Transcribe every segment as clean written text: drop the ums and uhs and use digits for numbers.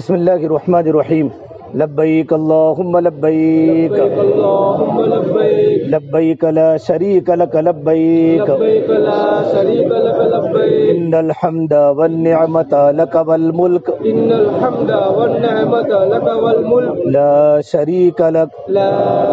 بسم اللہ الرحمن الرحیم لبیک اللہم لبیک لبیک اللہم لبیک لبیک لا شریک لک لبیک لبیک لا شریک لک لبیک ان الحمد والنعمت لک والملک ان الحمد والنعمت لک والملک لا شریک لک لا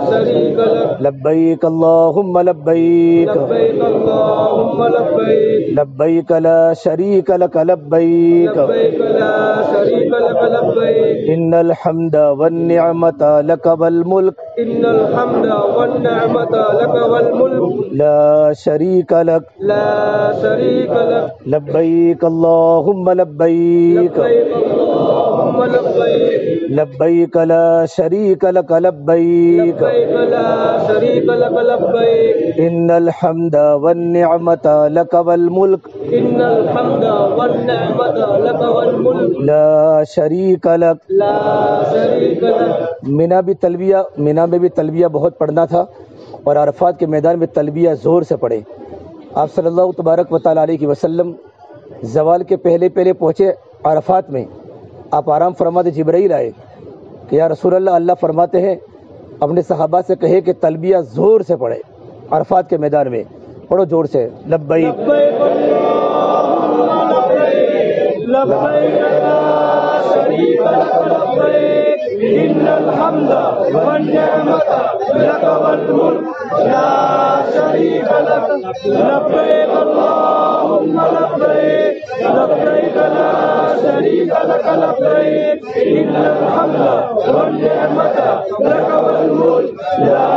شریک لک لبیک اللہم لبیک لبیک اللہم لبیک لبیک لا شریک لک لبیک لبیک لا شریک لک لبیک ان الحمد والنعمت لک والملک ان الحمد والنعمت لک والملک لا شریک لک لا شریک لک لبیک اللہم لبیک لبیک اللہم لبیک لبیک لا شریک لک لبیک لبیک لا شریک لک لبیک ان الحمد والنعمت لک والملک ان الحمد والنعمت لک والملک لا شریک لک لا شریک لک مینا میں بھی تلبیہ بہت پڑھنا تھا، اور عرفات کے میدان میں تلبیہ زور سے پڑھے۔ آپ صلی اللہ تبارک و تعالیٰ علیہ وسلم زوال کے پہلے پہنچے عرفات میں، آپ آرام فرماتے، جبرائیل آئے کہ یا رسول اللہ، اللہ فرماتے ہیں اپنے صحابہ سے کہے کہ تلبیہ زور سے پڑھے عرفات کے میدان میں، پڑھو زور سے، لبیک لبیک اللہم لبیک لبیک لا شریک لک لبیک ان الحمد والنعمت لک والملک لا شریک لک لبیک اللہم لبیک لبیک لا شریک لک لبیک ان الحمد والنعمت لک والملک لا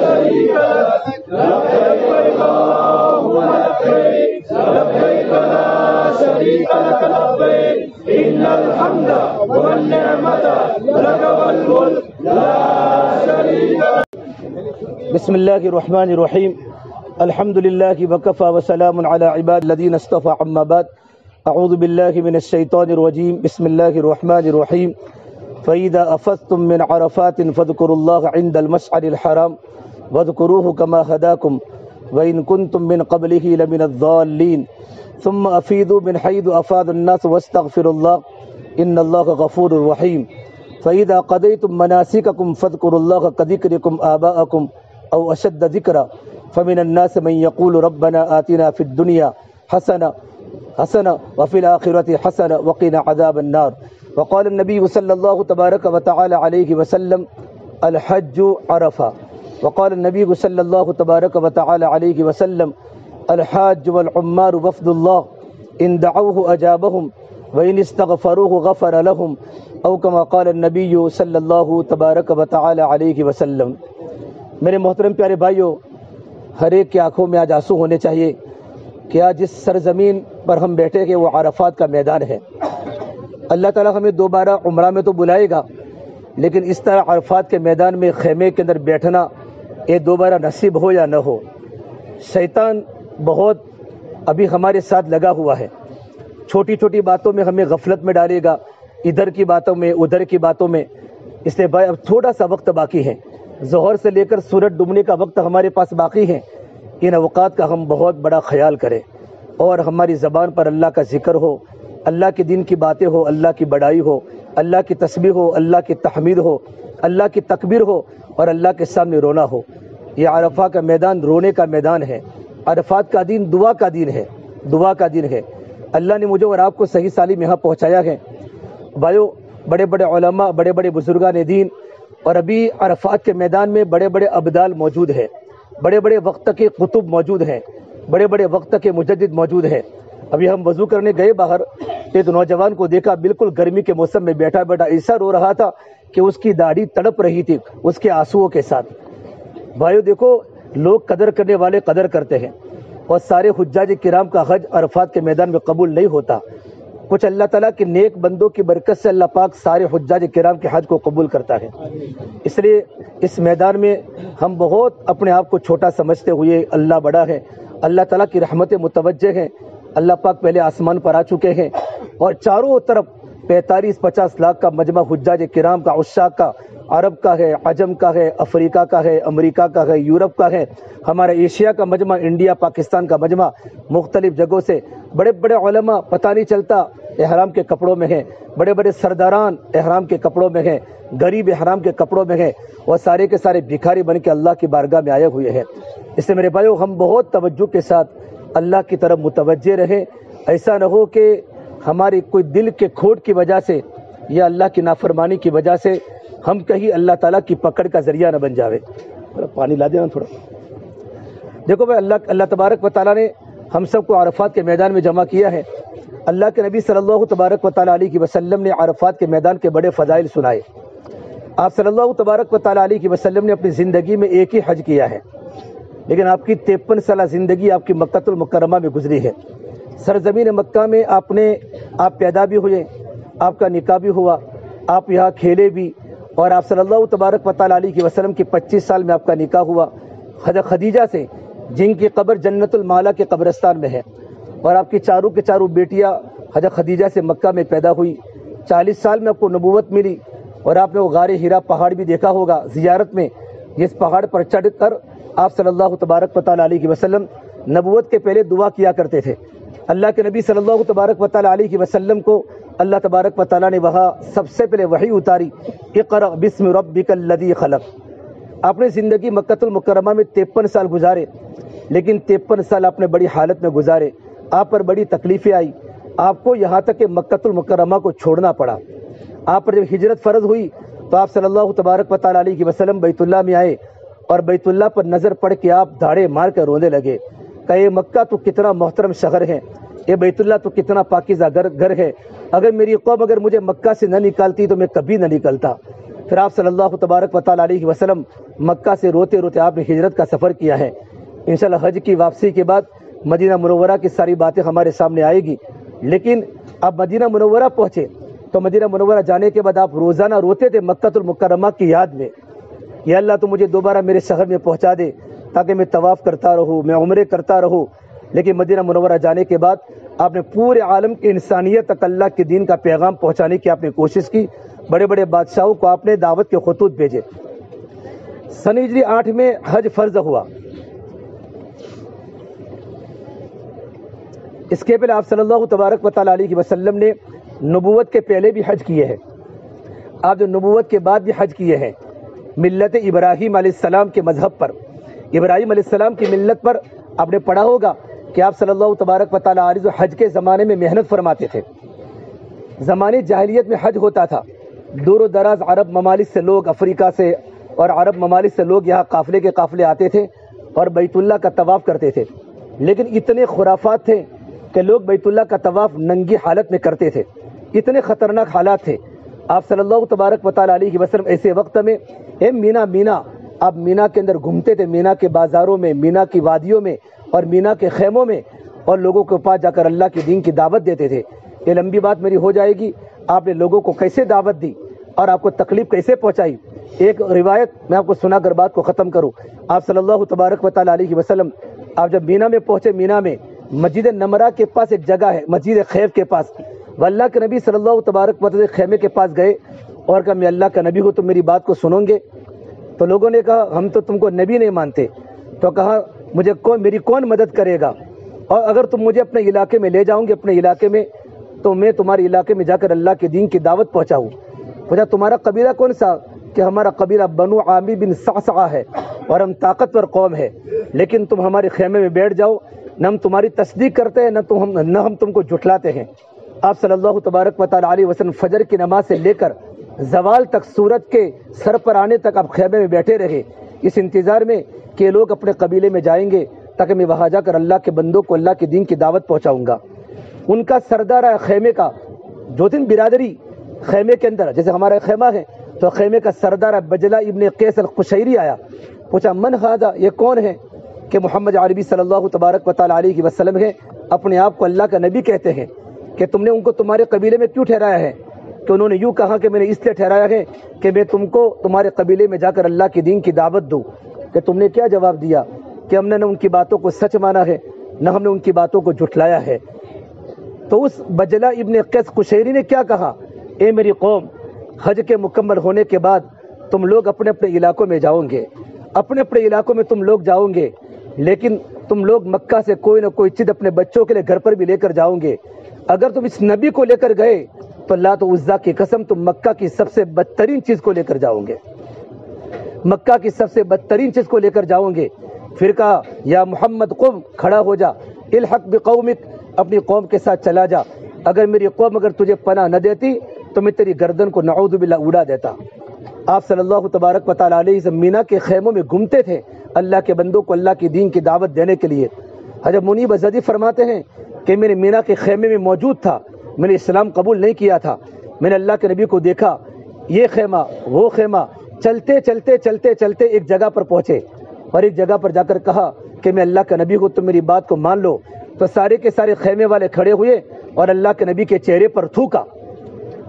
شریک لک لبیک اللہم لبیک لبیک لا شریک لک لبیک ان الحمد والنعمت لک والملک لا شریک لک۔ بسم اللہ الرحمن الرحیم الحمد للہ وکفى وسلام علی عباد الذین اصطفى اما بعد اعوذ باللہ من الشیطان الرجیم بسم اللہ الرحمن الرحیم فإذا أفضتم من عرفات فاذكروا الله عند المشعر الحرام واذكروه كما هداكم وإن كنتم من قبله لمن الضالين ثم أفيضوا من حيث أفاض الناس واستغفروا الله إن الله غفور رحيم فإذا قضيتم مناسككم فاذكروا الله كذكركم آباءكم أو أشد ذكرا فمن الناس من يقول ربنا آتنا في الدنيا حسنة وفي الآخرة حسنة وقنا عذاب النار وقال النبي صلى الله تبارك وتعالى عليه وسلم الحج عرفة وقال النبي صلى الله تبارك وتعالى عليه وسلم الحاج والعمار وفد الله إن دعوه أجابهم وإن استغفروه غفر لهم أو كما قال النبي صلى الله تبارك وتعالى عليه وسلم۔ میرے محترم پیارے بھائیوں، ہر ایک کی آنکھوں میں آج آنسو ہونے چاہیے کہ آج جس سرزمین پر ہم بیٹھے کہ وہ عرفات کا میدان ہے۔ اللہ تعالیٰ ہمیں دوبارہ عمرہ میں تو بلائے گا، لیکن اس طرح عرفات کے میدان میں خیمے کے اندر بیٹھنا یہ دوبارہ نصیب ہو یا نہ ہو۔ شیطان بہت ابھی ہمارے ساتھ لگا ہوا ہے، چھوٹی چھوٹی باتوں میں ہمیں غفلت میں ڈالے گا، ادھر کی باتوں میں ادھر کی باتوں میں۔ اس لیے بھائی اب تھوڑا سا وقت باقی ہے، ظہر سے لے کر سورج ڈوبنے کا وقت ہمارے پاس باقی ہے، ان اوقات کا ہم بہت بڑا خیال کریں اور ہماری زبان پر اللہ کا ذکر ہو، اللہ کے دین کی باتیں ہو، اللہ کی بڑائی ہو، اللہ کی تسبیح ہو، اللہ کی تحمید ہو، اللہ کی تکبیر ہو، اور اللہ کے سامنے رونا ہو۔ یہ عرفہ کا میدان رونے کا میدان ہے، عرفات کا دن دعا کا دن ہے، دعا کا دن ہے۔ اللہ نے مجھے اور آپ کو صحیح سالم یہاں پہنچایا ہے۔ بھائیو، بڑے بڑے علماء، بڑے بڑے بزرگان دین، اور ابھی عرفات کے میدان میں بڑے بڑے ابدال موجود ہیں، بڑے بڑے وقت کے قطب موجود ہیں، بڑے بڑے وقت کے مجدد موجود ہیں۔ ابھی ہم وضو کرنے گئے باہر، ایک نوجوان کو دیکھا، بالکل گرمی کے موسم میں بیٹھا ایسا رو رہا تھا کہ اس کی داڑھی تڑپ رہی تھی اس کے آنسوؤں کے ساتھ۔ بھائیو دیکھو، لوگ قدر کرنے والے قدر کرتے ہیں، اور سارے حجاج کرام کا حج عرفات کے میدان میں قبول نہیں ہوتا۔ کچھ اللہ تعالیٰ کے نیک بندوں کی برکت سے اللہ پاک سارے حجاج کرام کے حج کو قبول کرتا ہے۔ اس لیے اس میدان میں ہم بہت اپنے آپ کو چھوٹا سمجھتے ہوئے، اللہ بڑا ہے، اللہ تعالیٰ کی رحمتیں متوجہ ہیں۔ اللہ پاک پہلے آسمان پر آ چکے ہیں، اور چاروں طرف 45-50 لاکھ کا مجمع حجاج کرام کا، عشاق کا، عرب کا ہے، عجم کا ہے، افریقہ کا ہے، امریکہ کا ہے، یورپ کا ہے، ہمارا ایشیا کا مجمع، انڈیا پاکستان کا مجمع، مختلف جگہوں سے بڑے بڑے علماء، پتہ نہیں چلتا احرام کے کپڑوں میں ہیں، بڑے بڑے سرداران احرام کے کپڑوں میں ہیں، غریب احرام کے کپڑوں میں ہیں، وہ سارے کے سارے بھکاری بن کے اللہ کی بارگاہ میں آئے ہوئے ہیں۔ اس سے میرے بھائیو ہم بہت توجہ کے ساتھ اللہ کی طرف متوجہ رہیں، ایسا نہ ہو کہ ہماری کوئی دل کے کھوٹ کی وجہ سے یا اللہ کی نافرمانی کی وجہ سے ہم کہیں اللہ تعالیٰ کی پکڑ کا ذریعہ نہ بن جاوے۔ پانی لا دینا تھوڑا۔ دیکھو بھائی، اللہ تبارک و تعالیٰ نے ہم سب کو عرفات کے میدان میں جمع کیا ہے۔ اللہ کے نبی صلی اللہ تبارک و تعالیٰ علیہ وسلم نے عرفات کے میدان کے بڑے فضائل سنائے۔ آپ صلی اللہ تبارک و تعالیٰ علیہ وسلم نے اپنی زندگی میں ایک ہی حج کیا ہے، لیکن آپ کی 53 سالہ زندگی آپ کی مکہ المکرمہ میں گزری ہے۔ سرزمین مکہ میں آپ پیدا بھی ہوئے، آپ کا نکاح بھی ہوا، آپ یہاں کھیلے بھی، اور آپ صلی اللہ تبارک و تعالیٰ علیہ وسلم کی 25 سال میں آپ کا نکاح ہوا حضرت خدیجہ سے، جن کی قبر جنت المالا کے قبرستان میں ہے، اور آپ کی چاروں کے چاروں بیٹیاں حضرت خدیجہ سے مکہ میں پیدا ہوئی۔ 40 سال میں آپ کو نبوت ملی، اور آپ نے وہ غار ہیرا پہاڑ بھی دیکھا ہوگا زیارت میں، جس پہاڑ پر چڑھ کر آپ صلی اللہ تبارک و تعالیٰ علیہ وسلم نبوت کے پہلے دعا کیا کرتے تھے۔ اللہ کے نبی صلی اللہ تبارک و تعالیٰ علیہ وسلم کو اللہ تبارک و تعالیٰ نے وہاں سب سے پہلے وحی اتاری، اقرأ بسم ربک الذی خلق۔ آپ نے زندگی مکہ المکرمہ میں 53 سال گزارے، لیکن 53 سال آپ نے بڑی حالت میں گزارے، آپ پر بڑی تکلیفیں آئی، آپ کو یہاں تک کہ مکہ المکرمہ کو چھوڑنا پڑا۔ آپ پر جب ہجرت فرض ہوئی تو آپ صلی اللہ تبارک و تعالیٰ علیہ وسلم بیت اللہ میں آئے، اور بیت اللہ پر نظر پڑ کے آپ دھاڑے مار کر رونے لگے کہ اے مکہ تو کتنا محترم شہر ہے، اے بیت اللہ تو کتنا پاکیزہ گھر ہے، اگر میری قوم اگر مجھے مکہ سے نہ نکالتی تو میں کبھی نہ نکلتا۔ پھر آپ صلی اللہ تبارک و تعالیٰ علیہ وسلم مکہ سے روتے روتے آپ نے ہجرت کا سفر کیا ہے۔ انشاءاللہ حج کی واپسی کے بعد مدینہ منورہ کی ساری باتیں ہمارے سامنے آئے گی، لیکن اب مدینہ منورہ پہنچے تو مدینہ منورہ جانے کے بعد آپ روزانہ روتے تھے مکہ المکرمہ کی یاد میں، یا اللہ تو مجھے دوبارہ میرے شہر میں پہنچا دے تاکہ میں طواف کرتا رہوں، میں عمرے کرتا رہوں۔ لیکن مدینہ منورہ جانے کے بعد آپ نے پورے عالم کی انسانیت تک اللہ کے دین کا پیغام پہنچانے کی آپ نے کوشش کی، بڑے بڑے بادشاہوں کو آپ نے دعوت کے خطوط بھیجے۔ سن ہجری 8 میں حج فرض ہوا۔ اس کے پہلے آپ صلی اللہ تبارک و تعالیٰ علیہ وسلم نے نبوت کے پہلے بھی حج کیے ہیں، آپ نے نبوت کے بعد بھی حج کیے ہیں، ملت ابراہیم علیہ السلام کے مذہب پر، ابراہیم علیہ السلام کی ملت پر۔ آپ نے پڑھا ہوگا کہ آپ صلی اللہ تبارک و تعالیٰ علیہ حج کے زمانے میں محنت فرماتے تھے۔ زمانے جاہلیت میں حج ہوتا تھا، دور و دراز عرب ممالک سے لوگ، افریقہ سے اور عرب ممالک سے لوگ یہاں قافلے کے قافلے آتے تھے اور بیت اللہ کا طواف کرتے تھے، لیکن اتنے خرافات تھے کہ لوگ بیت اللہ کا طواف ننگی حالت میں کرتے تھے، اتنے خطرناک حالات تھے۔ آپ صلی اللہ تبارک و تعالیٰ علیہ وسلم ایسے وقت میں مینا آپ مینا کے اندر گھومتے تھے، مینا کے بازاروں میں، مینا کی وادیوں میں اور مینا کے خیموں میں، اور لوگوں کے پاس جا کر اللہ کے دین کی دعوت دیتے تھے۔ یہ لمبی بات میری ہو جائے گی، آپ نے لوگوں کو کیسے دعوت دی اور آپ کو تکلیف کیسے پہنچائی۔ ایک روایت میں آپ کو سنا کر بات کو ختم کروں۔ آپ صلی اللہ تبارک و تعالیٰ علیہ وسلم آپ جب مینا میں پہنچے، مینا میں مسجد نمرہ کے پاس ایک جگہ ہے، مسجد خیف کے پاس، وہ اللہ کے نبی صلی اللہ تبارک و تعالیٰ خیمے کے پاس گئے اور کہا میں اللہ کا نبی ہوں، تو میری بات کو سنو گے؟ تو لوگوں نے کہا ہم تو تم کو نبی نہیں مانتے۔ تو کہا میری کون مدد کرے گا، اور اگر تم مجھے اپنے علاقے میں لے جاؤں گے، اپنے علاقے میں، تو میں تمہارے علاقے میں جا کر اللہ کے دین کی دعوت پہنچاؤں۔ پوچھا تمہارا قبیلہ کون سا؟ کہ ہمارا قبیلہ بنو عامر بن صعصعہ ہے اور ہم طاقتور قوم ہے، لیکن تم ہمارے خیمے میں بیٹھ جاؤ، نہ ہم تمہاری تصدیق کرتے ہیں نہ ہم تم کو جھٹلاتے ہیں۔ آپ صلی اللہ تبارک و تعالیٰ علیہ وسلم فجر کی نماز سے لے کر زوال تک، سورج کے سر پر آنے تک آپ خیمے میں بیٹھے رہے، اس انتظار میں کہ لوگ اپنے قبیلے میں جائیں گے تاکہ میں وہاں جا کر اللہ کے بندوں کو اللہ کے دین کی دعوت پہنچاؤں گا۔ ان کا سردار خیمے کا، جو دن برادری خیمے کے اندر، جیسے ہمارا خیمہ ہے تو خیمے کا سردار بجلہ ابن قیس القشیری آیا، پوچھا من ھذا، یہ کون ہے؟ کہ محمد عربی صلی اللہ تبارک و تعالیٰ علیہ وسلم ہے، اپنے آپ کو اللہ کا نبی کہتے ہیں، کہ تم نے ان کو تمہارے قبیلے میں کیوں ٹھہرایا ہے؟ کہ انہوں نے یوں کہا کہ میں نے اس لیے ٹھہرایا ہے کہ میں تم کو تمہارے قبیلے میں جا کر اللہ کے دین کی دعوت دوں۔ کہ تم نے کیا جواب دیا؟ کہ ہم نے نہ ان کی باتوں کو سچ مانا ہے، نہ ہم نے ان کی باتوں کو جھٹلایا ہے۔ تو اس بجلہ ابن قیس قشیری نے کیا کہا؟ اے میری قوم، حج کے مکمل ہونے کے بعد تم لوگ اپنے اپنے علاقوں میں جاؤ گے، اپنے اپنے علاقوں میں تم لوگ جاؤ گے، لیکن تم لوگ مکہ سے کوئی نہ کوئی چیز اپنے بچوں کے لیے گھر پر بھی لے کر جاؤ گے۔ اگر تم اس نبی کو لے کر گئے تو لات و عزا کی قسم تم مکہ کی سب سے بدترین چیز کو لے کر جاؤ گے، مکہ کی سب سے بدترین چیز کو لے کر جاؤ گے۔ پھر کہا یا محمد قم، کھڑا ہو جا، الحق بقومک، اپنی قوم کے ساتھ چلا جا، اگر میری قوم اگر تجھے پناہ نہ دیتی تو میں تیری گردن کو نعوذ باللہ اڑا دیتا۔ آپ صلی اللہ تبارک و تعالیٰ علیہ وسلم مینا کے خیموں میں گھومتے تھے اللہ کے بندوں کو اللہ کی دین کی دعوت دینے کے لیے۔ حضرت منیب ازدی فرماتے ہیں کہ میں نے مینا کے خیمے میں موجود تھا، میں نے اسلام قبول نہیں کیا تھا، میں نے اللہ کے نبی کو دیکھا، یہ خیمہ وہ خیمہ، چلتے چلتے چلتے چلتے ایک جگہ پر پہنچے اور ایک جگہ پر جا کر کہا کہ میں اللہ کا نبی ہوں، تم میری بات کو مان لو۔ تو سارے کے سارے خیمے والے کھڑے ہوئے اور اللہ کے نبی کے چہرے پر تھوکا،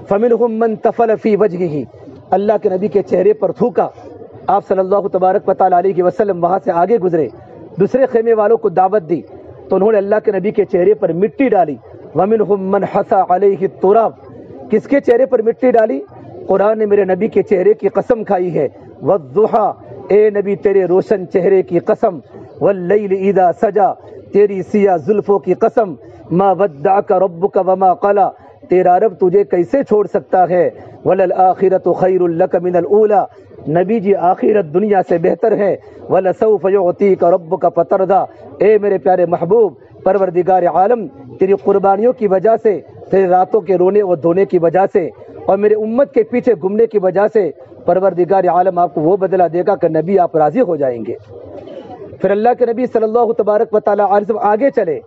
فَمِنْهُمْ مَنْ تَفَلَ فِي وَجْهِهِ، اللہ کے نبی کے چہرے پر تھوکا۔ آپ صلی اللہ تبارک و تعالیٰ علیہ وسلم وہاں سے آگے گزرے، دوسرے خیمے والوں کو دعوت دی تو انہوں نے اللہ کے نبی کے چہرے پر مٹی ڈالی۔ وَمِنْهُمْ مَنْ حَثَى عَلَيْهِ التُّرَابَ، کس کے چہرے پر مٹی ڈالی؟ قرآن نے میرے نبی کے چہرے کی قسم کھائی ہے، وَالضُّحَىٰ، اے نبی تیرے روشن چہرے کی قسم، وَاللَّيْلِ إِذَا سَجَىٰ، تیری سیاہ زلفوں کی قسم، مَا وَدَّعَكَ رَبُّكَ وَمَا قَلَىٰ، تیرا رب تجھے کیسے چھوڑ سکتا ہے، وَلَلْآخِرَةُ خَيْرٌ لَكَ مِنَ الْأُولَىٰ، نبی جی آخرت دنیا سے بہتر ہے، وَلَسَوْفَ يُعْطِيكَ رَبُّكَ فَتَرْضَىٰ، اے میرے پیارے محبوب، پروردگار عالم تیری قربانیوں کی وجہ سے، تیرے راتوں کے رونے اور دھونے کی وجہ سے اور میرے امت کے پیچھے گھومنے کی وجہ سے پروردگار عالم آپ کو وہ بدلہ دے گا کہ نبی آپ راضی ہو جائیں گے۔ پھر اللہ کے نبی صلی اللہ تبارک و تعالیٰ علیہ وسلم آگے چلے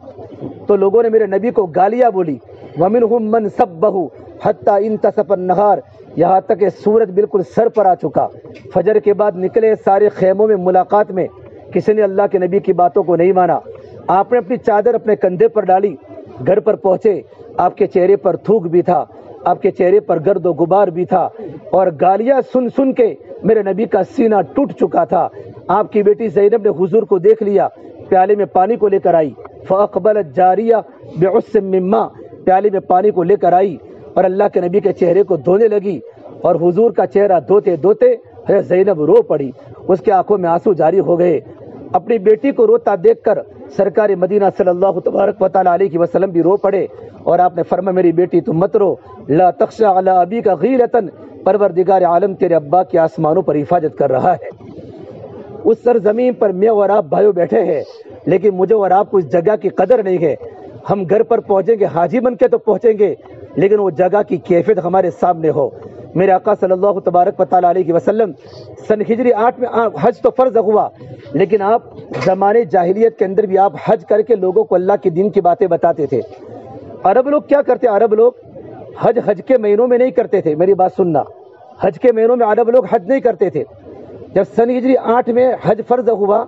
تو لوگوں نے میرے نبی کو گالیاں بولی، وَمِنْهُمْ مَنْ سَبَّهُ حَتَّى انْتَصَفَ النَّهَارِ، یہاں تک کہ سورج بالکل سر پر آ چکا۔ فجر کے بعد نکلے سارے خیموں میں ملاقات میں، کسی نے اللہ کے نبی کی باتوں کو نہیں مانا۔ آپ نے اپنی چادر اپنے کندھے پر ڈالی، گھر پر پہنچے، آپ کے چہرے پر تھوک بھی تھا، آپ کے چہرے پر گرد و غبار بھی تھا، اور گالیاں سن سن کے میرے نبی کا سینہ ٹوٹ چکا تھا۔ آپ کی بیٹی زینب نے حضور کو دیکھ لیا، پیالے میں پانی کو لے کر آئی، فَأَقْبَلَتْ جَارِيَةٌ بِعُصٍّ مِّن مَّاءٍ، پیالے میں پانی کو لے کر آئی اور اللہ کے نبی کے چہرے کو دھونے لگی، اور حضور کا چہرہ دھوتے دھوتے حضرت زینب رو پڑی، اس کے آنکھوں میں آنسو جاری ہو گئے۔ اپنی بیٹی کو روتا دیکھ کر سرکار مدینہ صلی اللہ تبارک و تعالیٰ علیہ وسلم بھی رو پڑے، اور آپ نے فرمایا میری بیٹی تم مت رو، لا تخشى علی ابیک غیرۃ، پروردگار عالم تیرے ابا کے آسمانوں پر حفاظت کر رہا ہے۔ اس سرزمین پر میں اور آپ بھائیوں بیٹھے ہیں، لیکن مجھے اور آپ کو اس جگہ کی قدر نہیں ہے۔ ہم گھر پر پہنچیں گے حاجی بن کے تو پہنچیں گے، لیکن وہ جگہ کی کیفیت ہمارے سامنے ہو۔ میرے آقا صلی اللہ تبارک و تعالیٰ علیہ وسلم سن ہجری 8 میں حج تو فرض ہوا، لیکن آپ زمانے جاہلیت کے اندر بھی آپ حج کر کے لوگوں کو اللہ کے دین کی باتیں بتاتے تھے۔ عرب لوگ کیا کرتے؟ عرب لوگ حج کے مہینوں میں نہیں کرتے تھے، میری بات سننا، حج کے مہینوں میں عرب لوگ حج نہیں کرتے تھے۔ جب سن ہجری 8 میں حج فرض ہوا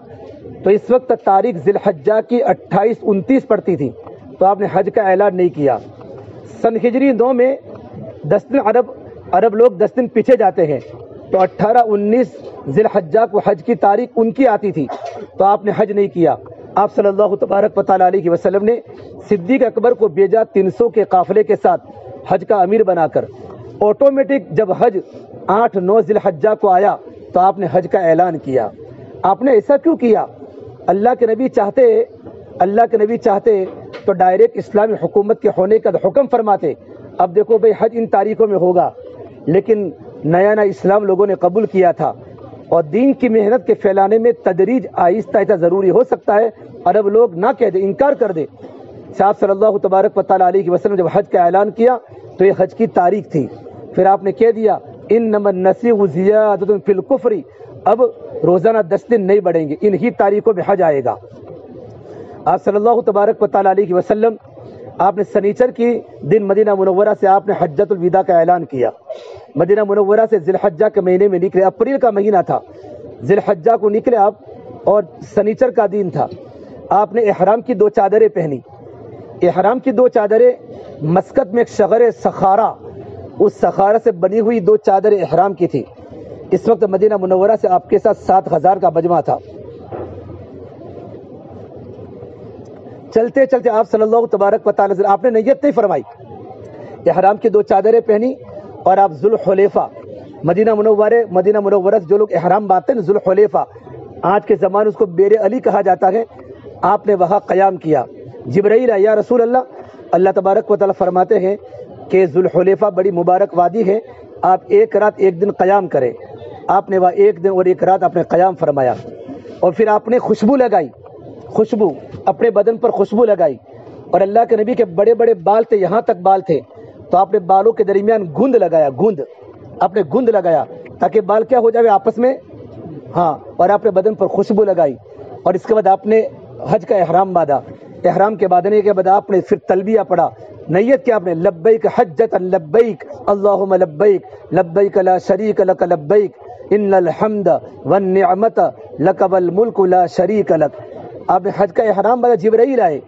تو اس وقت تاریخ ذی الحجہ کی 28 29 پڑتی تھی، تو آپ نے حج کا اعلان نہیں کیا۔ سن ہجری 9 میں 10 دن عرب لوگ 10 دن پیچھے جاتے ہیں، تو 18 19 ذی الحجہ کو حج کی تاریخ ان کی آتی تھی، تو آپ نے حج نہیں کیا۔ آپ صلی اللہ تبارک و تعالیٰ علیہ وسلم نے صدیق اکبر کو بھیجا 300 کے قافلے کے ساتھ حج کا امیر بنا کر۔ آٹومیٹک جب حج 8 9 ذی الحجہ کو آیا تو آپ نے حج کا اعلان کیا۔ آپ نے ایسا کیوں کیا؟ اللہ کے نبی چاہتے تو ڈائریکٹ اسلامی حکومت کے ہونے کا حکم فرماتے۔ اب دیکھو بھئی حج ان تاریخوں میں ہوگا، لیکن نیا اسلام لوگوں نے قبول کیا تھا، اور دین کی محنت کے پھیلانے میں تدریج آہستہ آہستہ ضروری ہو سکتا ہے۔ عرب لوگ نہ کہہ دے، انکار کر دے۔ صاحب صلی اللہ تبارک و تعالیٰ علیہ وسلم جب حج کا اعلان کیا تو یہ حج کی تاریخ تھی، پھر آپ نے کہہ دیا انما النسیء زیادۃ فی الکفر، اب روزانہ 10 دن نہیں بڑھیں گے، انہی تاریخوں میں حج آئے گا۔ آپ صلی اللہ تبارک و تعالیٰ علیہ وسلم آپ نے سنیچر کی دن مدینہ منورہ سے آپ نے حجۃ الوداع کا اعلان کیا۔ مدینہ منورہ سے ذی الحجہ کے مہینے میں نکلے، اپریل کا مہینہ تھا، ذی الحجہ کو نکلے آپ، اور سنیچر کا دن تھا۔ آپ نے احرام کی 2 چادریں پہنی، احرام کی 2 چادریں، مسکت میں ایک شغر سخارہ، اس سخارہ سے بنی ہوئی 2 چادریں احرام کی تھی۔ اس وقت مدینہ منورہ سے آپ کے ساتھ 7000 کا مجمع تھا۔ چلتے چلتے آپ صلی اللہ تبارک و تعالیٰ آپ نے نیت نہیں فرمائی، احرام کی 2 چادریں پہنی، اور آپ ذوالحلیفہ مدینہ منورہ سے جو لوگ احرام باندھتے ہیں ذوالحلیفہ، آج کے زمانے اس کو بیر علی کہا جاتا ہے، آپ نے وہاں قیام کیا۔ جبرائیل یا رسول اللہ اللہ تبارک و تعالیٰ فرماتے ہیں کہ ذوالحلیفہ بڑی مبارک وادی ہے، آپ ایک رات ایک دن قیام کریں۔ آپ نے وہاں ایک دن اور ایک رات آپ نے قیام فرمایا، اور پھر آپ نے خوشبو لگائی، خوشبو اپنے بدن پر خوشبو لگائی، اور اللہ کے نبی کے بڑے بڑے بال تھے، یہاں تک بال تھے، تو آپ نے بالوں کے درمیان گند لگایا، گند آپ نے گند لگایا تاکہ بال کیا ہو جائے آپس میں، ہاں، اور آپ نے بدن پر خوشبو لگائی، اور اس کے بعد آپ نے حج کا احرام باندھا۔ احرام کے باندھنے کے بعد آپ نے پھر تلبیہ پڑھا، نیت کیا آپ نے، لبیک حجۃ لبیک اللہم لبیک لبیک لا شریک لک لبیک ان الحمد والنعمت لک والملک لا شریک لک۔ آپ نے حج کا احرام باندھا، جبرائیل آئے،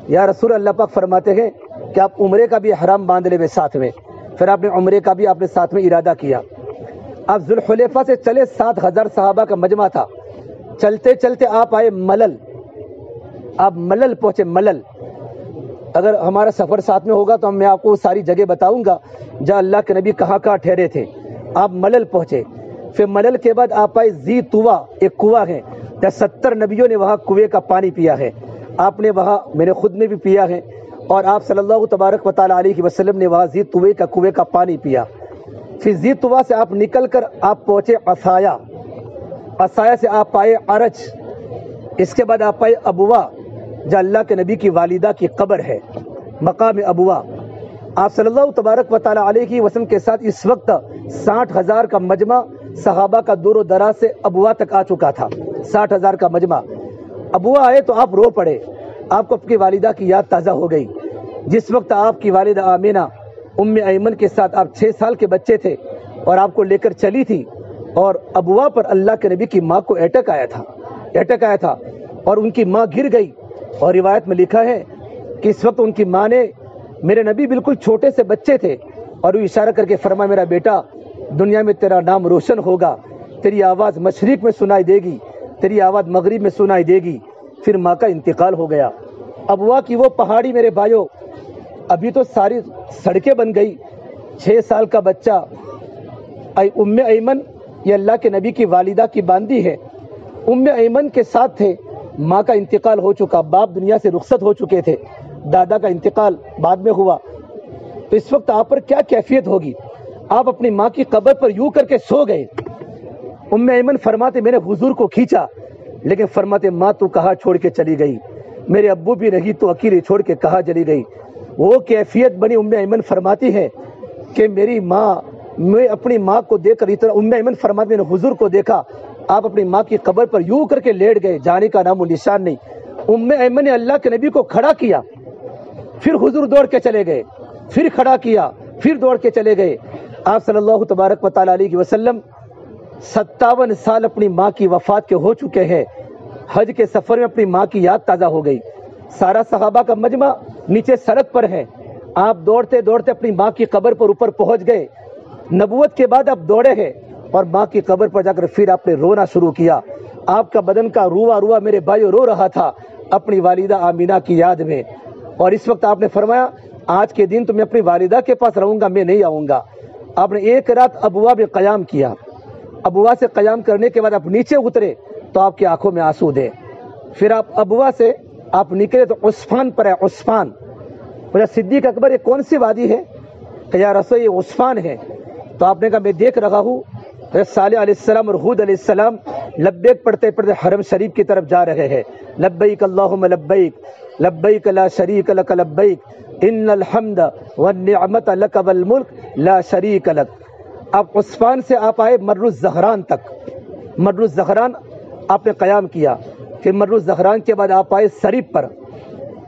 یا رسول اللہ پاک فرماتے ہیں کہ آپ عمرے کا بھی احرام باندھ لے ساتھ میں، پھر آپ نے عمرے کا بھی آپ نے ساتھ میں ارادہ کیا۔ آپ ذوالحلیفہ سے چلے، 7,000 صحابہ کا مجمع تھا، چلتے چلتے آپ آئے ملل، آپ ملل پہنچے، ملل۔ اگر ہمارا سفر ساتھ میں ہوگا تو میں آپ کو ساری جگہ بتاؤں گا جہاں اللہ کے نبی کہاں کہاں ٹھہرے تھے۔ آپ ملل پہنچے، پھر ملل کے بعد آپ آئے ذی طویٰ، ایک کنواں ہے جہاں 70 نبیوں نے وہاں کنویں کا پانی پیا ہے، آپ نے وہاں، میں نے خود نے بھی پیا ہے، اور آپ صلی اللہ تبارک و تعالیٰ علیہ وسلم نے وہاں ذی طویٰ کا کنویں کا پانی پیا۔ پھر ذی طویٰ سے آپ نکل کر آپ پہنچے عصایا، عصایا سے آپ آئے عرج، اس کے بعد آپ آئے ابوا جہاں اللہ کے نبی کی والدہ کی قبر ہے، مقام ابوا۔ آپ صلی اللہ تبارک و تعالیٰ علیہ وسلم کے ساتھ اس وقت 60,000 کا مجمع صحابہ کا دور و دراز سے ابوا تک آ چکا تھا، 60,000 کا مجمع۔ ابوا آئے تو آپ رو پڑے، آپ کو اپنی والدہ کی یاد تازہ ہو گئی، جس وقت آپ کی والدہ آمینہ ام ایمن کے ساتھ آپ 6 سال کے بچے تھے اور آپ کو لے کر چلی تھی، اور ابوا پر اللہ کے نبی کی ماں کو اٹیک آیا تھا، اٹیک آیا تھا، اور ان کی ماں گر گئی، اور روایت میں لکھا ہے کہ اس وقت ان کی ماں نے، میرے نبی بالکل چھوٹے سے بچے تھے، اور وہ اشارہ کر کے فرمایا میرا بیٹا دنیا میں تیرا نام روشن ہوگا، تیری آواز مشرق میں سنائی دے گی، تیری آواز مغرب میں سنائی دے گی۔ پھر ماں کا انتقال ہو گیا۔ ابوا کی وہ پہاڑی میرے بھائیوں، ابھی تو ساری سڑکیں بن گئی، 6 سال کا بچہ، ام ایمن یہ اللہ کے نبی کی والدہ کی باندی ہے، ام ایمن کے ساتھ تھے، ماں کا انتقال ہو چکا، باپ دنیا سے رخصت ہو چکے تھے، دادا کا انتقال بعد میں ہوا، تو اس وقت آپ پر کیا کیفیت ہوگی؟ آپ اپنی ماں کی قبر پر یوں کر کے سو گئے۔ ام ایمن فرماتے میں نے حضور کو کھینچا، لیکن فرماتے ماں تو کہاں چھوڑ کے چلی گئی، میرے ابو بھی نہیں تو اکیلے چھوڑ کے کہاں چلی گئی۔ وہ کیفیت بنی، ام ایمن فرماتی ہے کہ میری ماں، میں اپنی ماں کو دیکھ کر اتنا، ام ایمن فرماتی میں نے حضور کو دیکھا، آپ اپنی ماں کی قبر پر یوں کر کے لیٹ گئے، جانے کا نام و نشان نہیں۔ ام ایمن نے اللہ کے نبی کو کھڑا کیا، پھر حضور دوڑ کے چلے گئے، پھر کھڑا کیا، پھر دوڑ کے چلے گئے۔ آپ صلی اللہ تبارک و تعالیٰ علیہ وسلم 57 سال اپنی ماں کی وفات کے ہو چکے ہیں، حج کے سفر میں اپنی ماں کی یاد تازہ ہو گئی، سارا صحابہ کا مجمع نیچے سڑک پر ہے، آپ دوڑتے دوڑتے اپنی ماں کی قبر پر اوپر پہنچ گئے، نبوت کے بعد آپ دوڑے ہیں، اور ماں کی قبر پر جا کر پھر آپ نے رونا شروع کیا، آپ کا بدن کا روا روا میرے بھائیو رو رہا تھا اپنی والدہ آمینہ کی یاد میں، اور اس وقت آپ نے فرمایا آج کے دن تو میں اپنی والدہ کے پاس رہوں گا، میں نہیں آؤں گا۔ آپ نے ایک رات ابوا میں قیام کیا، ابوا سے قیام کرنے کے بعد آپ نیچے اترے تو آپ کی آنکھوں میں آنسو دے، پھر آپ ابوا سے آپ نکلے تو عصفان پر ہے، عصفان، صدیق اکبر یہ کون سی وادی ہے کہ یا رسول یہ عصفان ہے، تو آپ نے کہا میں دیکھ رہا ہوں صالح علیہ السلام اور ہود علیہ السلام لبیک پڑھتے پڑھتے حرم شریف کی طرف جا رہے ہیں، لبیک اللہم لبیک لبیک لا شریک لک لبیک ان الحمد والنعمت لک والملک لا شریک لک۔ اب عصفان سے آپ آئے مر الزہران تک، مر الزہران آپ نے قیام کیا، پھر مر الزہران کے بعد آپ آئے شریف پر،